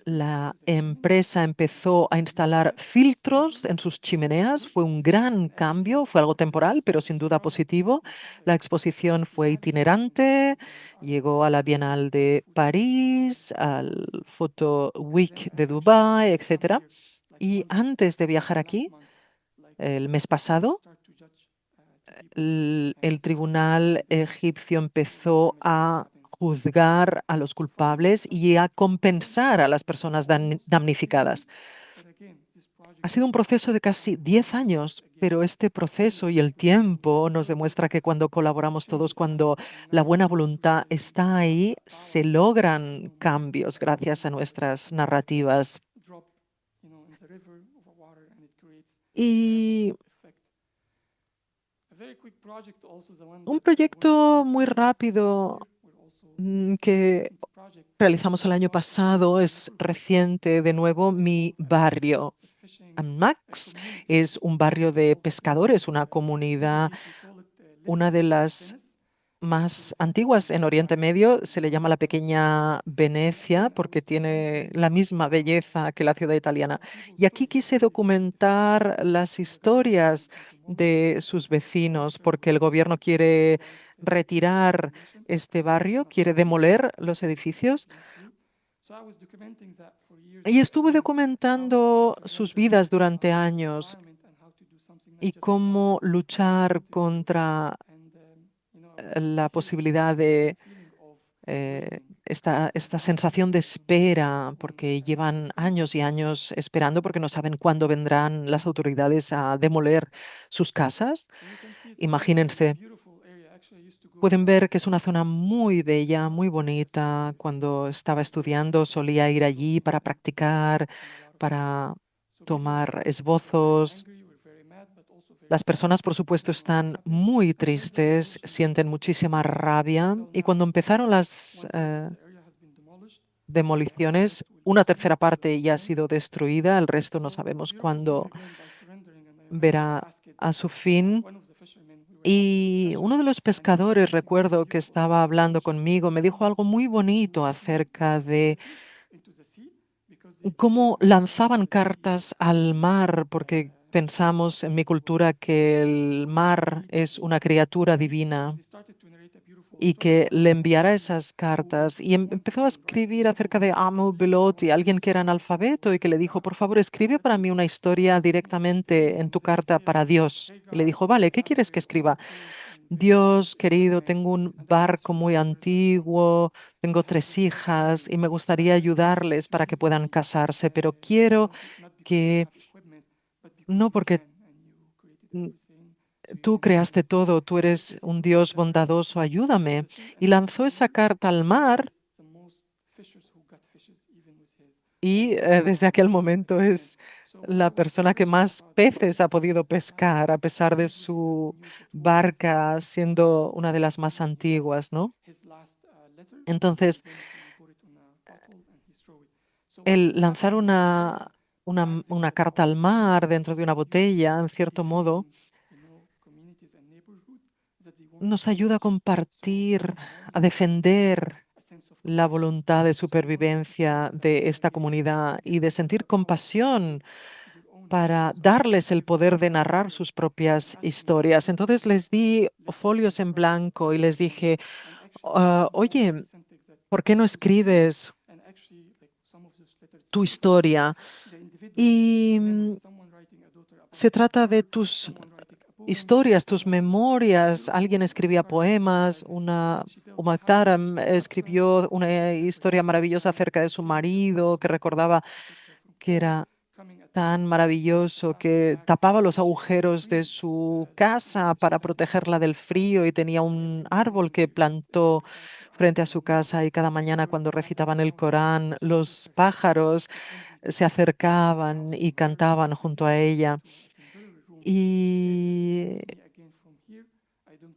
La empresa empezó a instalar filtros en sus chimeneas. Fue un gran cambio, fue algo temporal, pero sin duda positivo. La exposición fue itinerante, llegó a la Bienal de París, al Photo Week de Dubái, etc. Y antes de viajar aquí, el mes pasado, el tribunal egipcio empezó a juzgar a los culpables y a compensar a las personas damnificadas. Ha sido un proceso de casi 10 años, pero este proceso y el tiempo nos demuestra que cuando colaboramos todos, cuando la buena voluntad está ahí, se logran cambios gracias a nuestras narrativas. Y un proyecto muy rápido que realizamos el año pasado es reciente, de nuevo, mi barrio. Max es un barrio de pescadores, una comunidad, una de las más antiguas en Oriente Medio. Se le llama la pequeña Venecia porque tiene la misma belleza que la ciudad italiana. Y aquí quise documentar las historias de sus vecinos porque el gobierno quiere retirar este barrio, quiere demoler los edificios. Y estuve documentando sus vidas durante años y cómo luchar contra la posibilidad de esta sensación de espera, porque llevan años y años esperando porque no saben cuándo vendrán las autoridades a demoler sus casas. Imagínense, pueden ver que es una zona muy bella, muy bonita. Cuando estaba estudiando solía ir allí para practicar, para tomar esbozos. Las personas, por supuesto, están muy tristes, sienten muchísima rabia y cuando empezaron las demoliciones, una tercera parte ya ha sido destruida, el resto no sabemos cuándo verá a su fin. Y uno de los pescadores, recuerdo que estaba hablando conmigo, me dijo algo muy bonito acerca de cómo lanzaban cartas al mar, porque pensamos en mi cultura que el mar es una criatura divina y que le enviara esas cartas. Y empezó a escribir acerca de Amo Belot y alguien que era analfabeto y que le dijo, por favor, escribe para mí una historia directamente en tu carta para Dios. Y le dijo, vale, ¿qué quieres que escriba? Dios querido, tengo un barco muy antiguo, tengo 3 hijas y me gustaría ayudarles para que puedan casarse, pero quiero que, no porque mm, tú creaste todo, tú eres un Dios bondadoso, ayúdame. Y lanzó esa carta al mar y desde aquel momento es la persona que más peces ha podido pescar, a pesar de su barca siendo una de las más antiguas, ¿no? Entonces, el lanzar una carta al mar dentro de una botella, en cierto modo, nos ayuda a compartir, a defender la voluntad de supervivencia de esta comunidad y de sentir compasión para darles el poder de narrar sus propias historias. Entonces les di folios en blanco y les dije, oye, ¿por qué no escribes tu historia? Y se trata de tus historias, tus memorias. Alguien escribía poemas, Uma Thurman escribió una historia maravillosa acerca de su marido, que recordaba que era tan maravilloso, que tapaba los agujeros de su casa para protegerla del frío y tenía un árbol que plantó frente a su casa y cada mañana cuando recitaban el Corán, los pájaros se acercaban y cantaban junto a ella. Y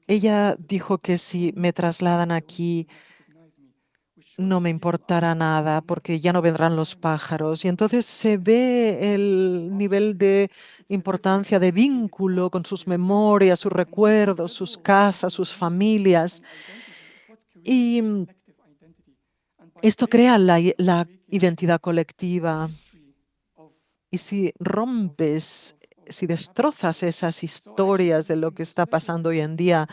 ella dijo que si me trasladan aquí, no me importará nada porque ya no vendrán los pájaros. Y entonces se ve el nivel de importancia, de vínculo con sus memorias, sus recuerdos, sus casas, sus familias. Y esto crea la identidad colectiva. Y si rompes, si destrozas esas historias de lo que está pasando hoy en día,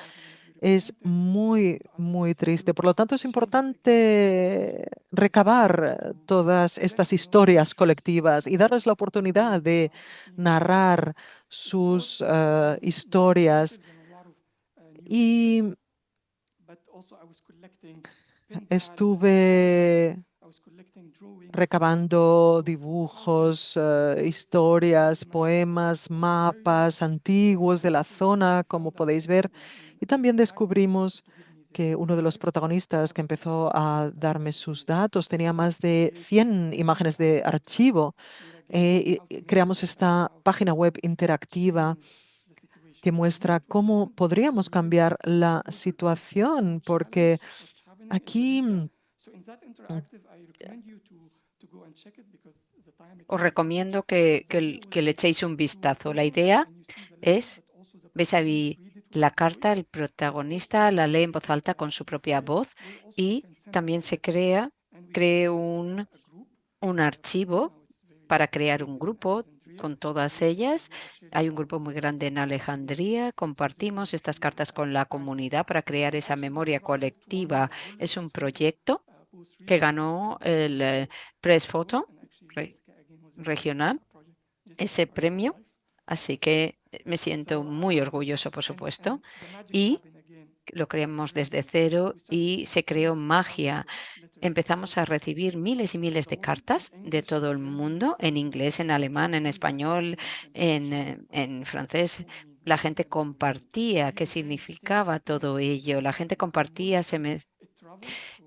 es muy, muy triste. Por lo tanto, es importante recabar todas estas historias colectivas y darles la oportunidad de narrar sus historias. Y estuve recabando dibujos, historias, poemas, mapas antiguos de la zona, como podéis ver. Y también descubrimos que uno de los protagonistas que empezó a darme sus datos tenía más de 100 imágenes de archivo. Y creamos esta página web interactiva que muestra cómo podríamos cambiar la situación, porque aquí Os recomiendo que le echéis un vistazo. La idea es, ves ahí la carta, el protagonista la lee en voz alta con su propia voz y también se cree un archivo para crear un grupo con todas ellas. Hay un grupo muy grande en Alejandría. Compartimos estas cartas con la comunidad para crear esa memoria colectiva. Es un proyecto que ganó el Press Photo regional, ese premio. Así que me siento muy orgulloso, por supuesto. Y lo creamos desde cero y se creó magia. Empezamos a recibir miles y miles de cartas de todo el mundo, en inglés, en alemán, en español, en francés. La gente compartía qué significaba todo ello. La gente compartía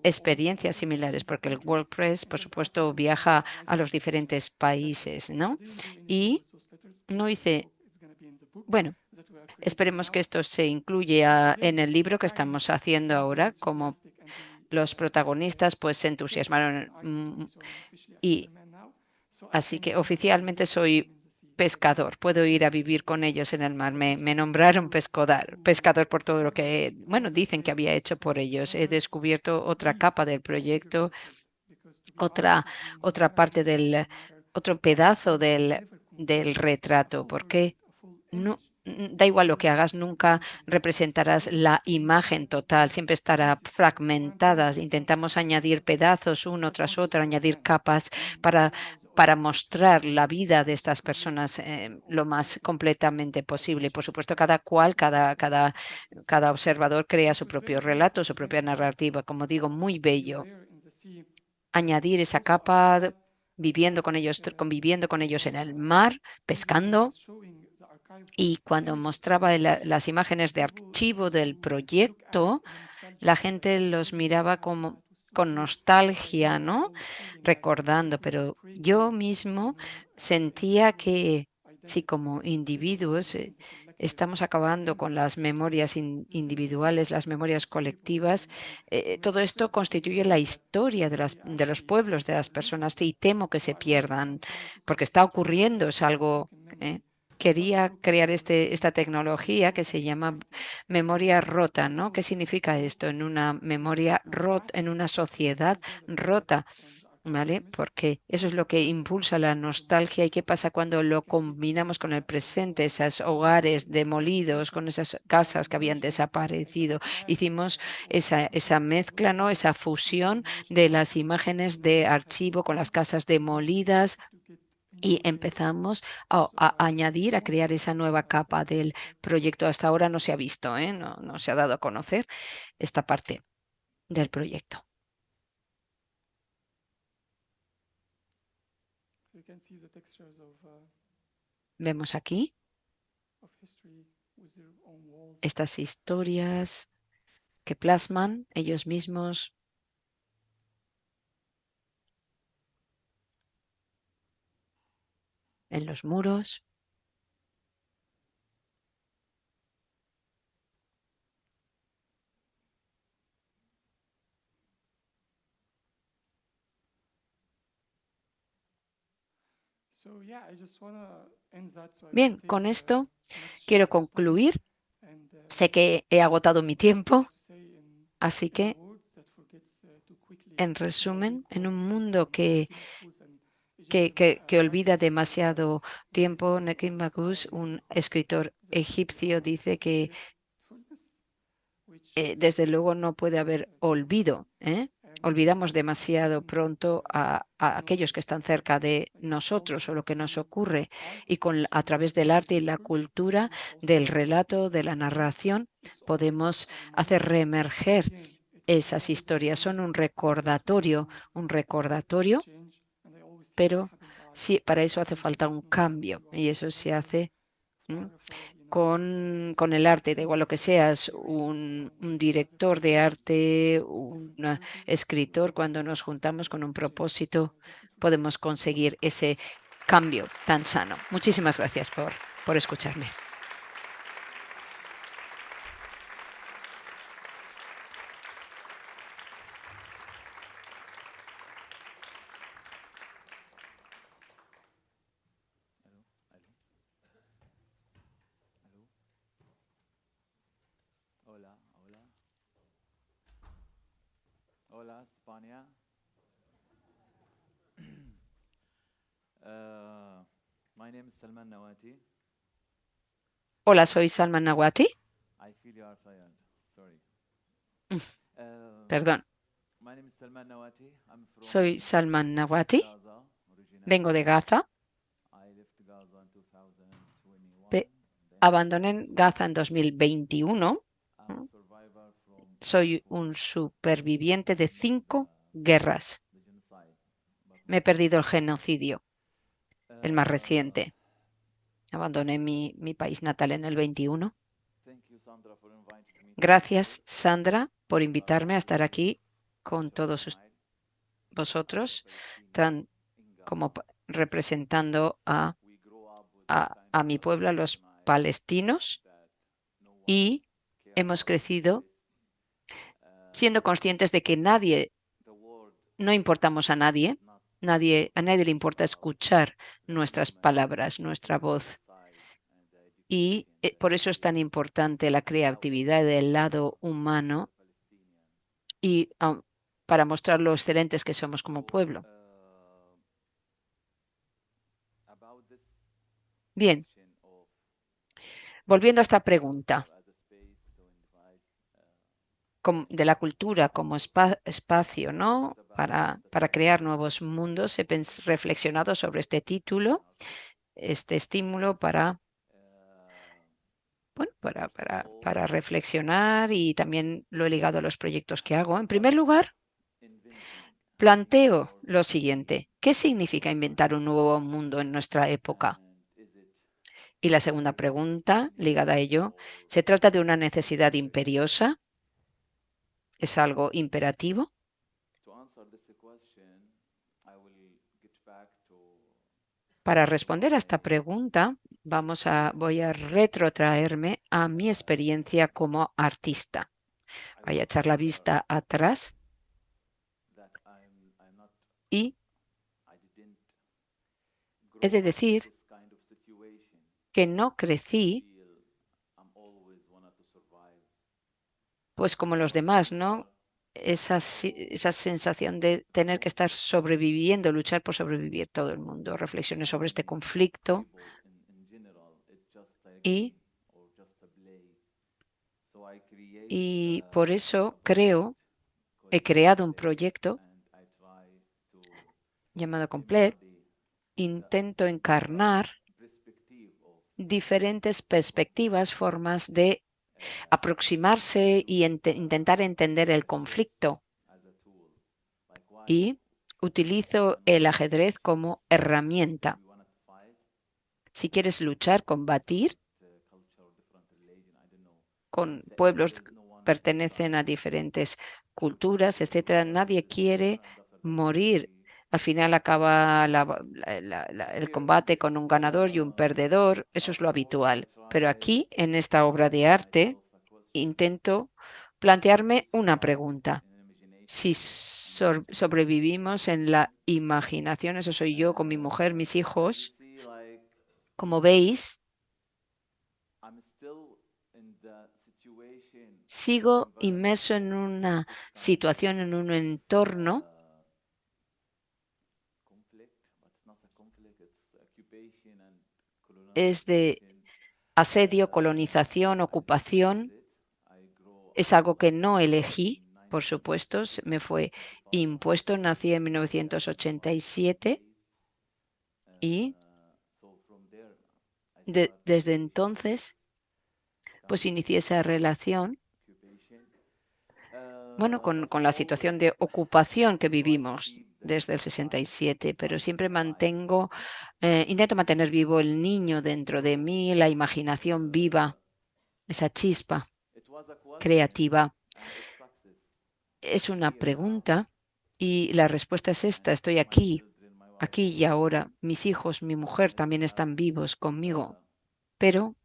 experiencias similares, porque el WordPress, por supuesto, viaja a los diferentes países, ¿no? Y no hice, bueno, esperemos que esto se incluya en el libro que estamos haciendo ahora, como los protagonistas pues se entusiasmaron y así que oficialmente soy pescador, puedo ir a vivir con ellos en el mar. Me nombraron pescador por todo lo que, bueno, dicen que había hecho por ellos. He descubierto otra capa del proyecto, otra parte otro pedazo del retrato, porque no, da igual lo que hagas, nunca representarás la imagen total, siempre estará fragmentada. Intentamos añadir pedazos uno tras otro, añadir capas para mostrar la vida de estas personas lo más completamente posible. Y por supuesto, cada observador crea su propio relato, su propia narrativa, como digo, muy bello. Añadir esa capa, conviviendo con ellos en el mar, pescando. Y cuando mostraba las imágenes de archivo del proyecto, la gente los miraba como con nostalgia, ¿no? Recordando, pero yo mismo sentía que si como individuos estamos acabando con las memorias individuales, las memorias colectivas, todo esto constituye la historia de los pueblos, de las personas, y temo que se pierdan, porque está ocurriendo, es algo... Quería crear esta tecnología que se llama memoria rota, ¿no? ¿Qué significa esto? En una memoria rota, en una sociedad rota, ¿vale? Porque eso es lo que impulsa la nostalgia. ¿Y qué pasa cuando lo combinamos con el presente? Esos hogares demolidos, con esas casas que habían desaparecido. Hicimos esa mezcla, ¿no? Esa fusión de las imágenes de archivo con las casas demolidas. Y empezamos a añadir, a crear esa nueva capa del proyecto. Hasta ahora no se ha visto, no se ha dado a conocer esta parte del proyecto. Vemos aquí estas historias que plasman ellos mismos. En los muros. Bien, con esto quiero concluir. Sé que he agotado mi tiempo, así que, en resumen, en un mundo que olvida demasiado tiempo, Nekim Maguz, un escritor egipcio, dice que desde luego no puede haber olvido. Olvidamos demasiado pronto a aquellos que están cerca de nosotros o lo que nos ocurre, y a través del arte y la cultura, del relato, de la narración, podemos hacer reemerger esas historias. Son un recordatorio, pero sí, para eso hace falta un cambio, y eso se hace con el arte, da igual lo que seas, un director de arte, un escritor. Cuando nos juntamos con un propósito, podemos conseguir ese cambio tan sano. Muchísimas gracias por escucharme. Hola, España. My name is Salman Nawati. Hola, soy Salman Nawati. I feel you are tired. Sorry. Perdón. My name is Salman Nawati. I'm from Soy Salman Nawati. Gaza, originally. Vengo de Gaza. I left Gaza in 2021. Abandoné Gaza en 2021. I'm a survivor from Soy un superviviente de 5 guerras. the genocide. Me he perdido el genocidio, el más reciente. Abandoné mi país natal en el 21. Thank you, Sandra, for inviting me. Gracias, Sandra, por invitarme a estar aquí con todos vosotros, como representando a mi pueblo, a los palestinos, y hemos crecido siendo conscientes de que no importamos a nadie. A nadie le importa escuchar nuestras palabras, nuestra voz. Y por eso es tan importante la creatividad del lado humano, y para mostrar lo excelentes que somos como pueblo. Bien, volviendo a esta pregunta de la cultura como espacio, ¿no? para crear nuevos mundos, he reflexionado sobre este título, este estímulo para reflexionar, y también lo he ligado a los proyectos que hago. En primer lugar, planteo lo siguiente: ¿qué significa inventar un nuevo mundo en nuestra época? Y la segunda pregunta ligada a ello: ¿se trata de una necesidad imperiosa? ¿Es algo imperativo? Para responder a esta pregunta, voy a retrotraerme a mi experiencia como artista. Voy a echar la vista atrás y he de decir que no crecí pues como los demás, ¿no? Esa sensación de tener que estar sobreviviendo, luchar por sobrevivir todo el mundo. Reflexiones sobre este conflicto y por eso he creado un proyecto llamado Complete. Intento encarnar diferentes perspectivas, formas de aproximarse y intentar entender el conflicto. Y utilizo el ajedrez como herramienta. Si quieres luchar, combatir con pueblos que pertenecen a diferentes culturas, etcétera, nadie quiere morir. Al final acaba el combate con un ganador y un perdedor. Eso es lo habitual. Pero aquí, en esta obra de arte, intento plantearme una pregunta. Si sobrevivimos en la imaginación, eso soy yo con mi mujer, mis hijos, como veis, sigo inmerso en una situación, en un entorno es de asedio, colonización, ocupación. Es algo que no elegí, por supuesto, me fue impuesto. Nací en 1987 y desde entonces pues inicié esa relación con la situación de ocupación que vivimos desde el 67, pero siempre intento mantener vivo el niño dentro de mí, la imaginación viva, esa chispa creativa. Es una pregunta y la respuesta es esta: estoy aquí y ahora. Mis hijos, mi mujer también están vivos conmigo, pero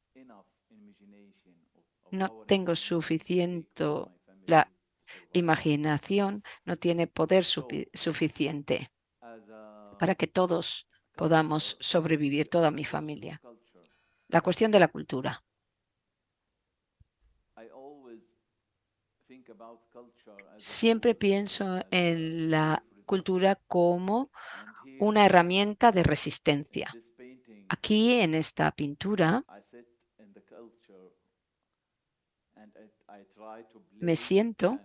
no tengo suficiente, la imaginación no tiene poder suficiente para que todos podamos sobrevivir, toda mi familia. La cuestión de la cultura. Siempre pienso en la cultura como una herramienta de resistencia. Aquí, en esta pintura, me siento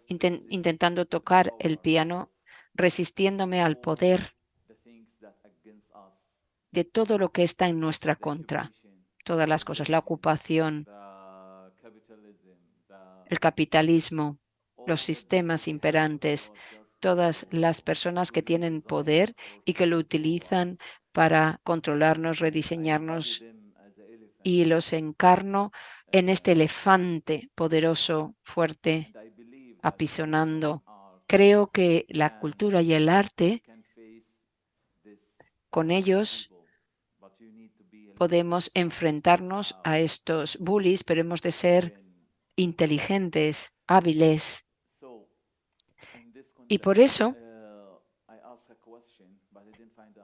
intentando tocar el piano, resistiéndome al poder de todo lo que está en nuestra contra. Todas las cosas, la ocupación, el capitalismo, los sistemas imperantes, todas las personas que tienen poder y que lo utilizan para controlarnos, rediseñarnos, y los encarno en este elefante poderoso, fuerte, apisonando. Creo que la cultura y el arte, con ellos podemos enfrentarnos a estos bullies, pero hemos de ser inteligentes, hábiles. Y por eso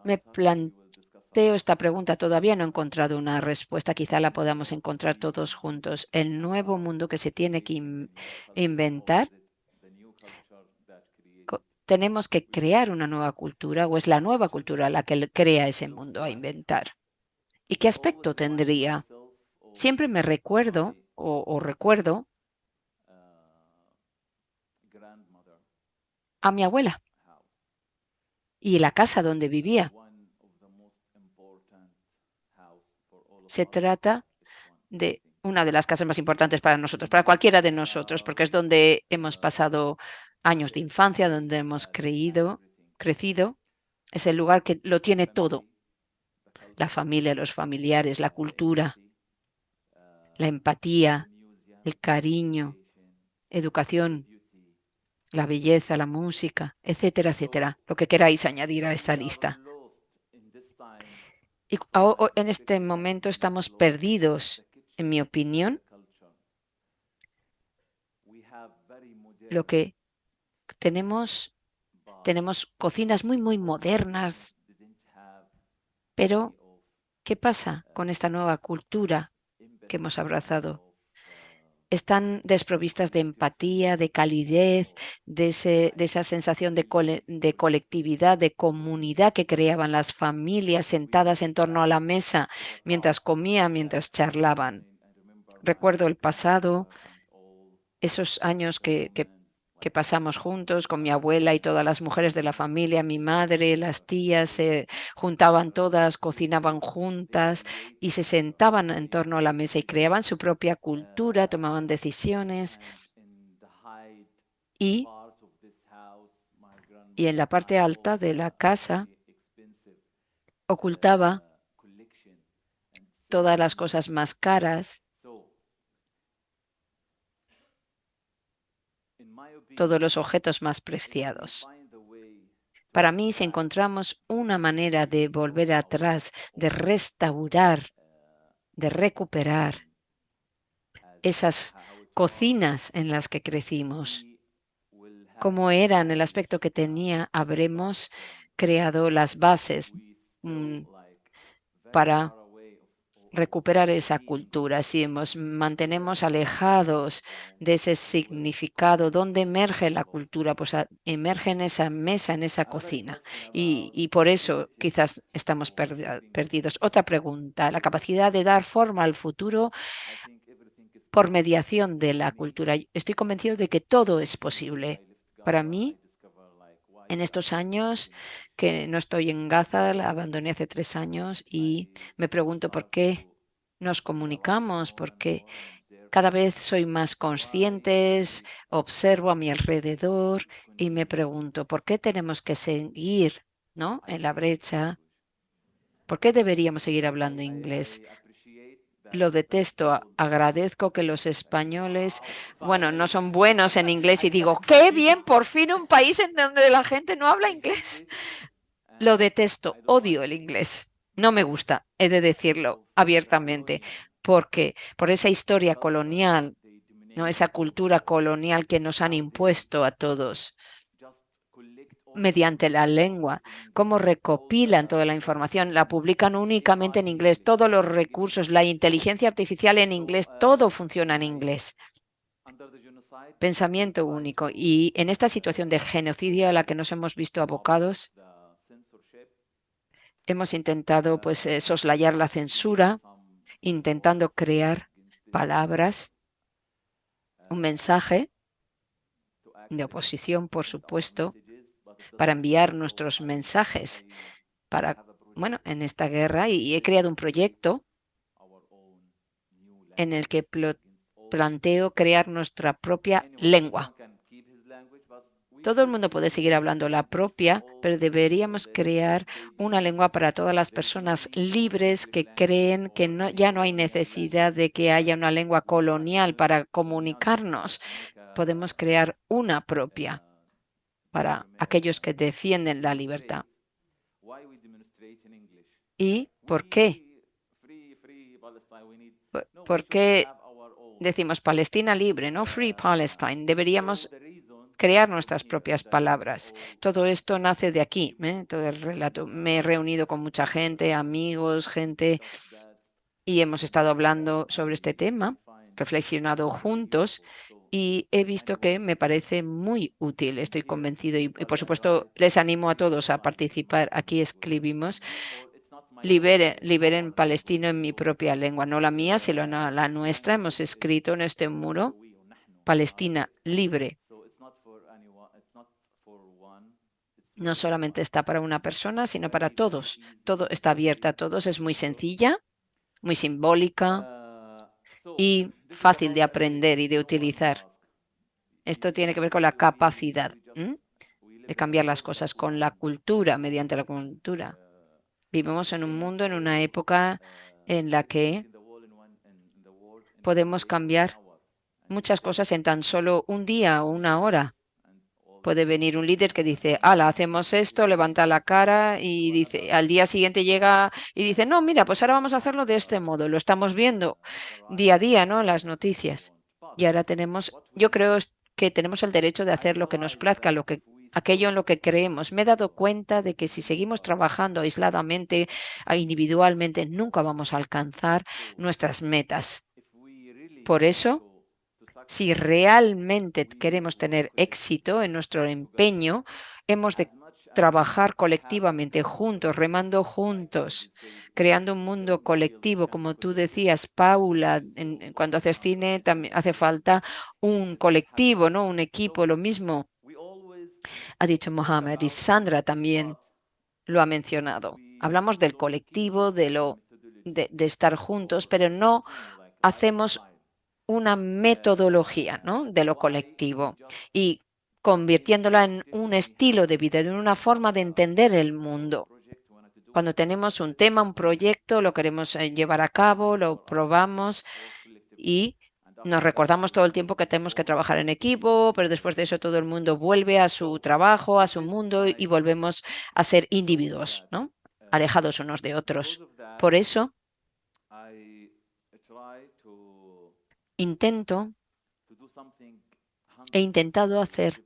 me planteo esta pregunta. Todavía no he encontrado una respuesta. Quizá la podamos encontrar todos juntos. El nuevo mundo que se tiene que inventar. Tenemos que crear una nueva cultura, o es la nueva cultura la que crea ese mundo a inventar. ¿Y qué aspecto tendría? Siempre me recuerdo o recuerdo a mi abuela y la casa donde vivía. Se trata de una de las casas más importantes para nosotros, para cualquiera de nosotros, porque es donde hemos pasado años de infancia, donde hemos crecido. Es el lugar que lo tiene todo: la familia, los familiares, la cultura, la empatía, el cariño, educación, la belleza, la música, etcétera, etcétera. Lo que queráis añadir a esta lista. Y en este momento estamos perdidos, en mi opinión. Lo que tenemos cocinas muy, muy modernas, pero ¿qué pasa con esta nueva cultura que hemos abrazado? Están desprovistas de empatía, de calidez, de esa sensación de colectividad, de comunidad que creaban las familias sentadas en torno a la mesa mientras comían, mientras charlaban. Recuerdo el pasado, esos años que pasamos juntos con mi abuela y todas las mujeres de la familia, mi madre, las tías, se juntaban todas, cocinaban juntas y se sentaban en torno a la mesa y creaban su propia cultura, tomaban decisiones. Y en la parte alta de la casa ocultaba todas las cosas más caras, todos los objetos más preciados. Para mí, si encontramos una manera de volver atrás, de restaurar, de recuperar esas cocinas en las que crecimos, como eran el aspecto que tenía, habremos creado las bases para recuperar esa cultura. Si nos mantenemos alejados de ese significado, ¿dónde emerge la cultura? Pues emerge en esa mesa, en esa cocina. Y por eso quizás estamos perdidos. Otra pregunta, la capacidad de dar forma al futuro por mediación de la cultura. Estoy convencido de que todo es posible. Para mí, en estos años que no estoy en Gaza, la abandoné hace 3 años y me pregunto por qué nos comunicamos, porque cada vez soy más consciente, observo a mi alrededor y me pregunto por qué tenemos que seguir, ¿no?, en la brecha. ¿Por qué deberíamos seguir hablando inglés? Lo detesto. Agradezco que los españoles, bueno, no son buenos en inglés y digo, qué bien, por fin un país en donde la gente no habla inglés. Lo detesto, odio el inglés. No me gusta, he de decirlo abiertamente, porque por esa historia colonial, ¿no?, esa cultura colonial que nos han impuesto a todos mediante la lengua, cómo recopilan toda la información, la publican únicamente en inglés, todos los recursos, la inteligencia artificial en inglés, todo funciona en inglés. Pensamiento único. Y en esta situación de genocidio a la que nos hemos visto abocados, hemos intentado soslayar la censura, intentando crear palabras, un mensaje de oposición, por supuesto, para enviar nuestros mensajes en esta guerra, y he creado un proyecto en el que planteo crear nuestra propia lengua. Todo el mundo puede seguir hablando la propia, pero deberíamos crear una lengua para todas las personas libres que creen que ya no hay necesidad de que haya una lengua colonial para comunicarnos. Podemos crear una propia para aquellos que defienden la libertad. ¿Y por qué? ¿Por qué decimos Palestina libre, no Free Palestine? Deberíamos crear nuestras propias palabras. Todo esto nace de aquí, todo el relato. Me he reunido con mucha gente, amigos, y hemos estado hablando sobre este tema, reflexionado juntos, y he visto que me parece muy útil. Estoy convencido y por supuesto les animo a todos a participar. Aquí escribimos: liberen palestino en mi propia lengua, no la mía, sino la nuestra. Hemos escrito en este muro: Palestina libre. No solamente está para una persona, sino para todos. Todo está abierto a todos. Es muy sencilla, muy simbólica y fácil de aprender y de utilizar. Esto tiene que ver con la capacidad de cambiar las cosas, con la cultura, mediante la cultura. Vivimos en un mundo, en una época en la que podemos cambiar muchas cosas en tan solo un día o una hora. Puede venir un líder que dice, ala, hacemos esto, levanta la cara y dice, al día siguiente llega y dice, no, mira, pues ahora vamos a hacerlo de este modo. Lo estamos viendo día a día, ¿no? En las noticias. Y ahora yo creo que tenemos el derecho de hacer lo que nos plazca, aquello en lo que creemos. Me he dado cuenta de que si seguimos trabajando aisladamente, individualmente, nunca vamos a alcanzar nuestras metas. Por eso, si realmente queremos tener éxito en nuestro empeño, hemos de trabajar colectivamente, juntos, remando juntos, creando un mundo colectivo. Como tú decías, Paula, cuando haces cine también hace falta un colectivo, ¿no? Un equipo, lo mismo ha dicho Mohamed y Sandra también lo ha mencionado. Hablamos del colectivo, de estar juntos, pero no hacemos una metodología, ¿no? De lo colectivo y convirtiéndola en un estilo de vida, en una forma de entender el mundo. Cuando tenemos un tema, un proyecto, lo queremos llevar a cabo, lo probamos y nos recordamos todo el tiempo que tenemos que trabajar en equipo, pero después de eso todo el mundo vuelve a su trabajo, a su mundo y volvemos a ser individuos, ¿no? Alejados unos de otros. Por eso he intentado hacer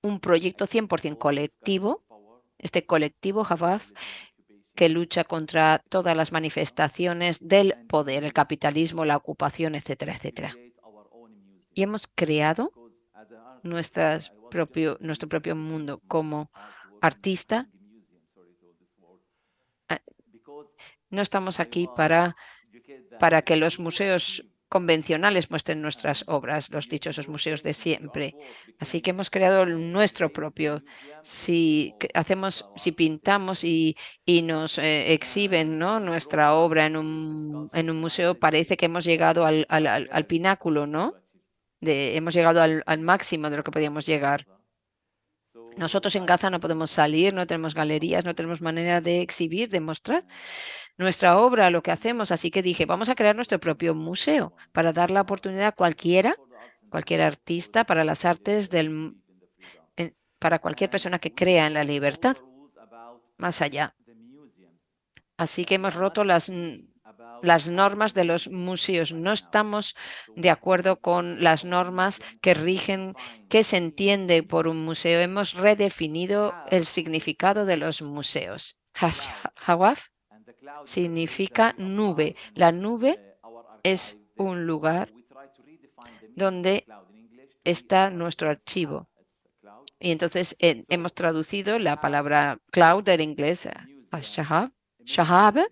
un proyecto 100% colectivo, este colectivo Havaf, que lucha contra todas las manifestaciones del poder, el capitalismo, la ocupación, etcétera, etcétera. Y hemos creado nuestro propio mundo como artista. No estamos aquí para que los museos convencionales muestren nuestras obras, los dichosos museos de siempre. Así que hemos creado el nuestro propio. Si pintamos y nos exhiben, ¿no? Nuestra obra en un museo, parece que hemos llegado al pináculo, ¿no? Hemos llegado al máximo de lo que podíamos llegar. Nosotros en Gaza no podemos salir, no tenemos galerías, no tenemos manera de exhibir, de mostrar nuestra obra, lo que hacemos. Así que dije, vamos a crear nuestro propio museo para dar la oportunidad a cualquier artista, para las artes, para cualquier persona que crea en la libertad, más allá. Así que hemos roto las normas de los museos. No estamos de acuerdo con las normas que rigen qué se entiende por un museo. Hemos redefinido el significado de los museos. Hawaf significa nube. La nube es un lugar donde está nuestro archivo. Y entonces hemos traducido la palabra cloud del inglés a Shahab. Shahab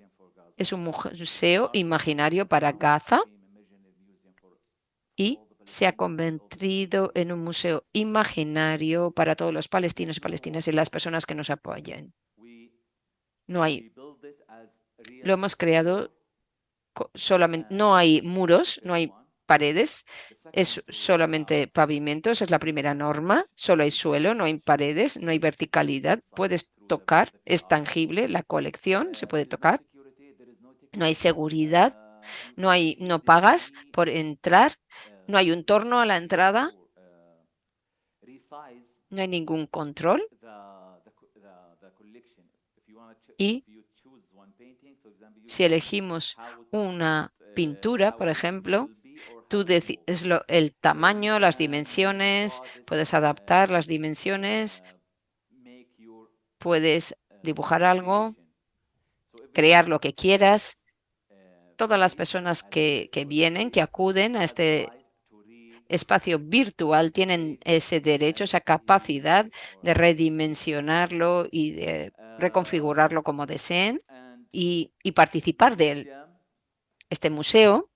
es un museo imaginario para Gaza y se ha convertido en un museo imaginario para todos los palestinos y palestinas y las personas que nos apoyan. Lo hemos creado solamente, no hay muros, no hay paredes, es solamente pavimento, esa es la primera norma, solo hay suelo, no hay paredes, no hay verticalidad, puedes tocar, es tangible, la colección se puede tocar, no hay seguridad, no pagas por entrar, no hay un torno a la entrada, no hay ningún control. Y si elegimos una pintura, por ejemplo, tú decides el tamaño, las dimensiones, puedes adaptar las dimensiones, puedes dibujar algo, crear lo que quieras. Todas las personas que vienen, que acuden a este espacio virtual, tienen ese derecho, esa capacidad de redimensionarlo y de reconfigurarlo como deseen y participar de él. Este museo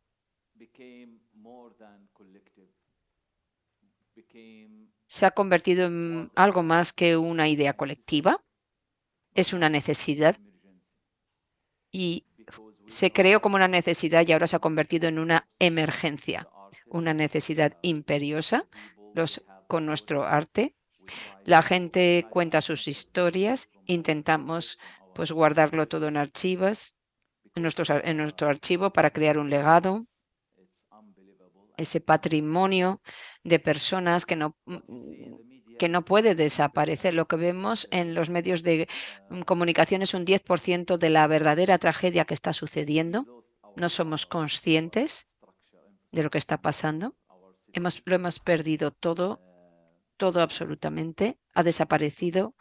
se ha convertido en algo más que una idea colectiva. Es una necesidad y se creó como una necesidad y ahora se ha convertido en una emergencia, una necesidad imperiosa con nuestro arte. La gente cuenta sus historias, intentamos pues guardarlo todo en archivos, en nuestro archivo para crear un legado. ese patrimonio de personas que no puede desaparecer. Lo que vemos en los medios de comunicación es un 10% de la verdadera tragedia que está sucediendo. No somos conscientes de lo que está pasando. Lo hemos perdido todo absolutamente. Ha desaparecido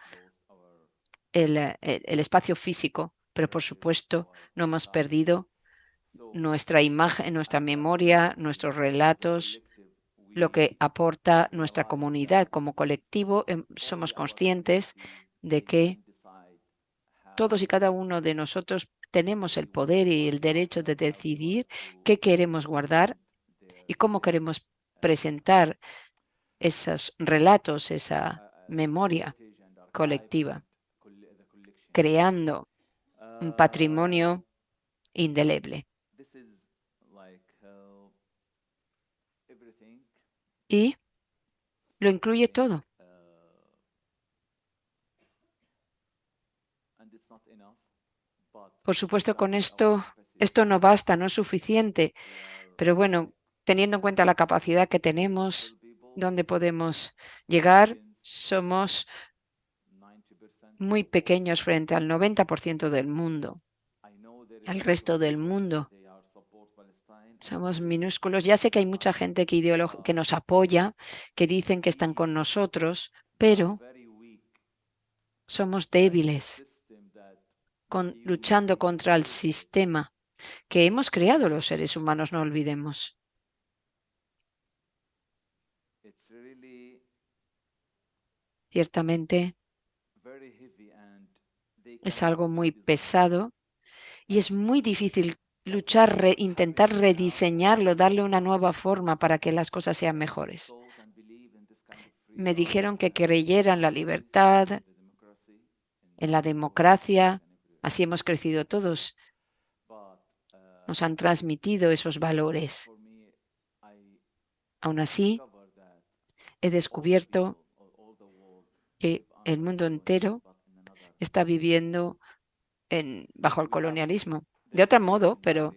el espacio físico, pero por supuesto no hemos perdido nuestra imagen, nuestra memoria, nuestros relatos, lo que aporta nuestra comunidad como colectivo. Somos conscientes de que todos y cada uno de nosotros tenemos el poder y el derecho de decidir qué queremos guardar y cómo queremos presentar esos relatos, esa memoria colectiva, creando un patrimonio indeleble. Y lo incluye todo. Por supuesto, con esto no basta, no es suficiente, pero bueno, teniendo en cuenta la capacidad que tenemos, donde podemos llegar, somos muy pequeños frente al 90% del mundo, al resto del mundo. Somos minúsculos. Ya sé que hay mucha gente que nos apoya, que dicen que están con nosotros, pero somos débiles, luchando contra el sistema que hemos creado los seres humanos, no olvidemos. Ciertamente es algo muy pesado y es muy difícil luchar, intentar rediseñarlo, darle una nueva forma para que las cosas sean mejores. Me dijeron que creyera en la libertad, en la democracia, así hemos crecido todos. Nos han transmitido esos valores. Aún así, he descubierto que el mundo entero está viviendo bajo el colonialismo. De otro modo, pero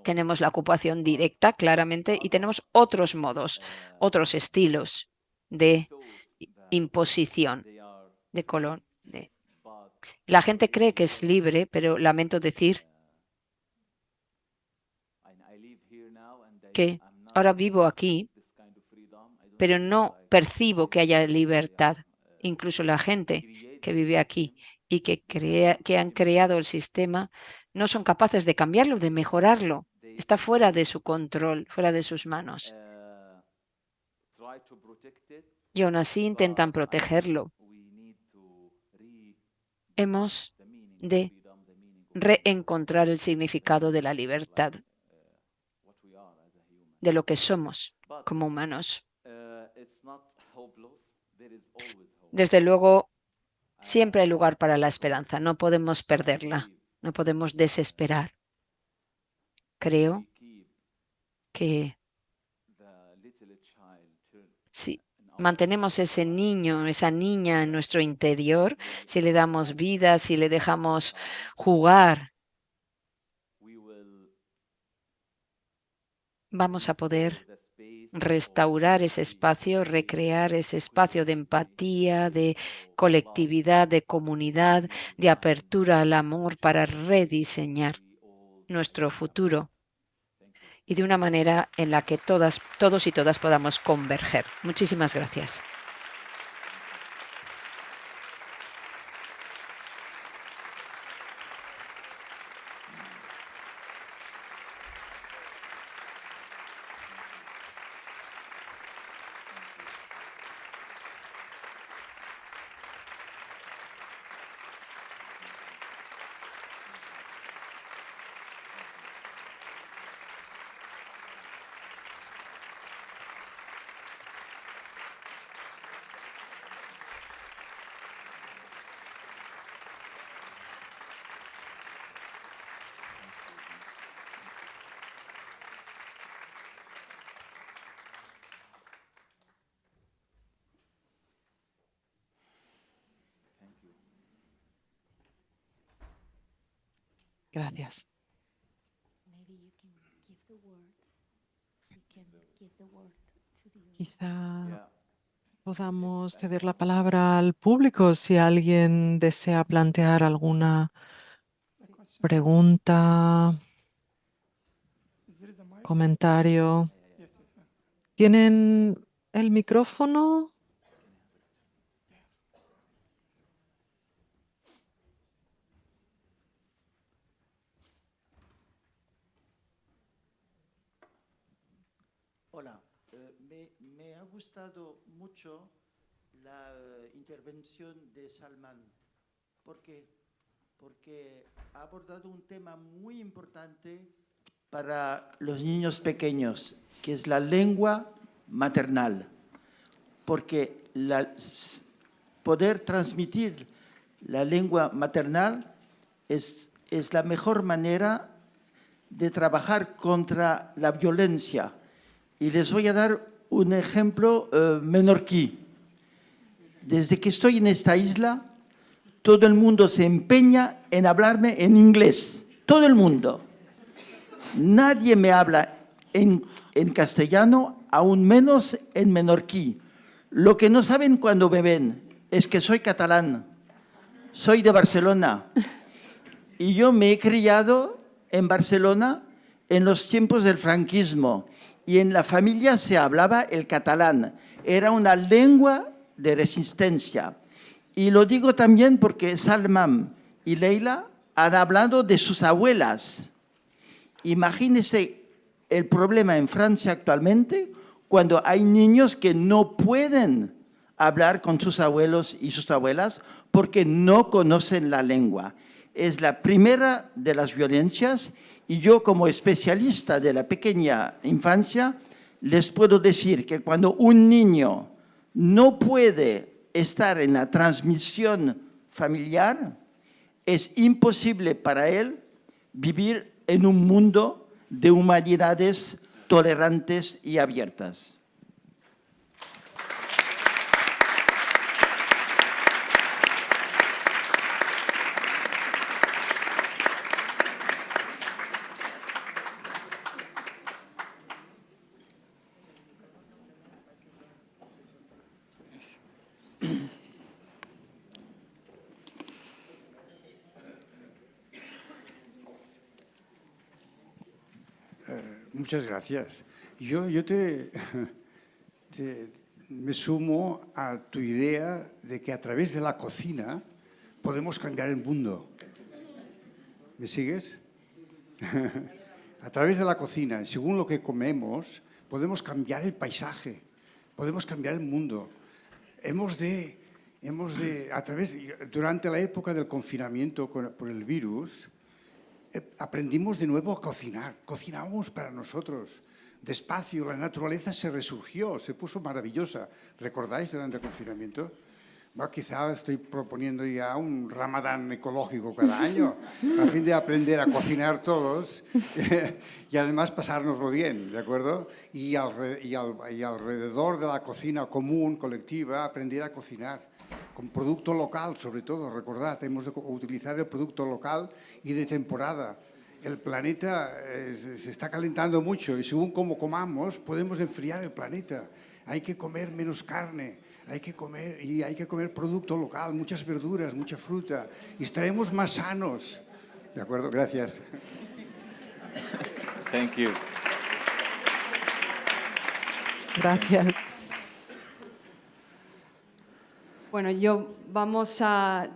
tenemos la ocupación directa, claramente, y tenemos otros modos, otros estilos de imposición, de colon. La gente cree que es libre, pero lamento decir que ahora vivo aquí, pero no percibo que haya libertad. Incluso la gente que vive aquí y que han creado el sistema no son capaces de cambiarlo, de mejorarlo. Está fuera de su control, fuera de sus manos. Y aún así intentan protegerlo. Hemos de reencontrar el significado de la libertad, de lo que somos como humanos. Desde luego, siempre hay lugar para la esperanza. No podemos perderla. No podemos desesperar. Creo que si mantenemos ese niño, esa niña en nuestro interior, si le damos vida, si le dejamos jugar, vamos a poder restaurar ese espacio, recrear ese espacio de empatía, de colectividad, de comunidad, de apertura al amor para rediseñar nuestro futuro y de una manera en la que todos y todas podamos converger. Muchísimas gracias. Gracias. Quizá podamos ceder la palabra al público si alguien desea plantear alguna pregunta, comentario. ¿Tienen el micrófono? Hola, me ha gustado mucho la intervención de Salman. ¿Por qué? Porque ha abordado un tema muy importante para los niños pequeños, que es la lengua maternal. Porque poder transmitir la lengua maternal es la mejor manera de trabajar contra la violencia. Y les voy a dar un ejemplo menorquí. Desde que estoy en esta isla, todo el mundo se empeña en hablarme en inglés. Todo el mundo. Nadie me habla en castellano, aún menos en menorquí. Lo que no saben cuando me ven es que soy catalán. Soy de Barcelona. Y yo me he criado en Barcelona en los tiempos del franquismo. Y en la familia se hablaba el catalán. Era una lengua de resistencia. Y lo digo también porque Salman y Leila han hablado de sus abuelas. Imagínense el problema en Francia actualmente cuando hay niños que no pueden hablar con sus abuelos y sus abuelas porque no conocen la lengua. Es la primera de las violencias. Y yo, como especialista de la pequeña infancia, les puedo decir que cuando un niño no puede estar en la transmisión familiar, es imposible para él vivir en un mundo de humanidades tolerantes y abiertas. Muchas gracias. Yo me sumo a tu idea de que a través de la cocina podemos cambiar el mundo. ¿Me sigues? A través de la cocina, según lo que comemos, podemos cambiar el paisaje, podemos cambiar el mundo. Durante la época del confinamiento por el virus, aprendimos de nuevo a cocinar, cocinamos para nosotros. Despacio, la naturaleza se resurgió, se puso maravillosa. ¿Recordáis durante el confinamiento? Bueno, quizá estoy proponiendo ya un Ramadán ecológico cada año, a fin de aprender a cocinar todos y además pasárnoslo bien, ¿de acuerdo? Y alrededor de la cocina común, colectiva, aprender a cocinar. Con producto local, sobre todo, recordad, hemos de utilizar el producto local y de temporada. El planeta se está calentando mucho y según cómo comamos podemos enfriar el planeta. Hay que comer menos carne, hay que comer producto local, muchas verduras, mucha fruta y estaremos más sanos. ¿De acuerdo? Gracias. Thank you. Gracias. Bueno, vamos a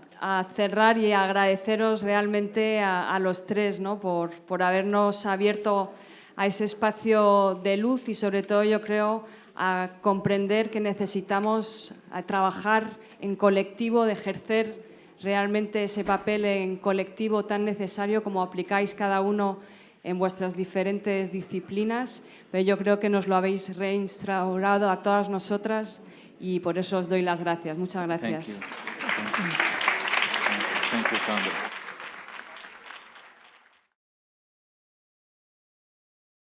cerrar y agradeceros realmente a los tres, ¿no? por habernos abierto a ese espacio de luz y sobre todo yo creo a comprender que necesitamos trabajar en colectivo, de ejercer realmente ese papel en colectivo tan necesario como aplicáis cada uno en vuestras diferentes disciplinas, pero yo creo que nos lo habéis reinstaurado a todas nosotras y por eso os doy las gracias. Muchas gracias. Thank you, Sandra.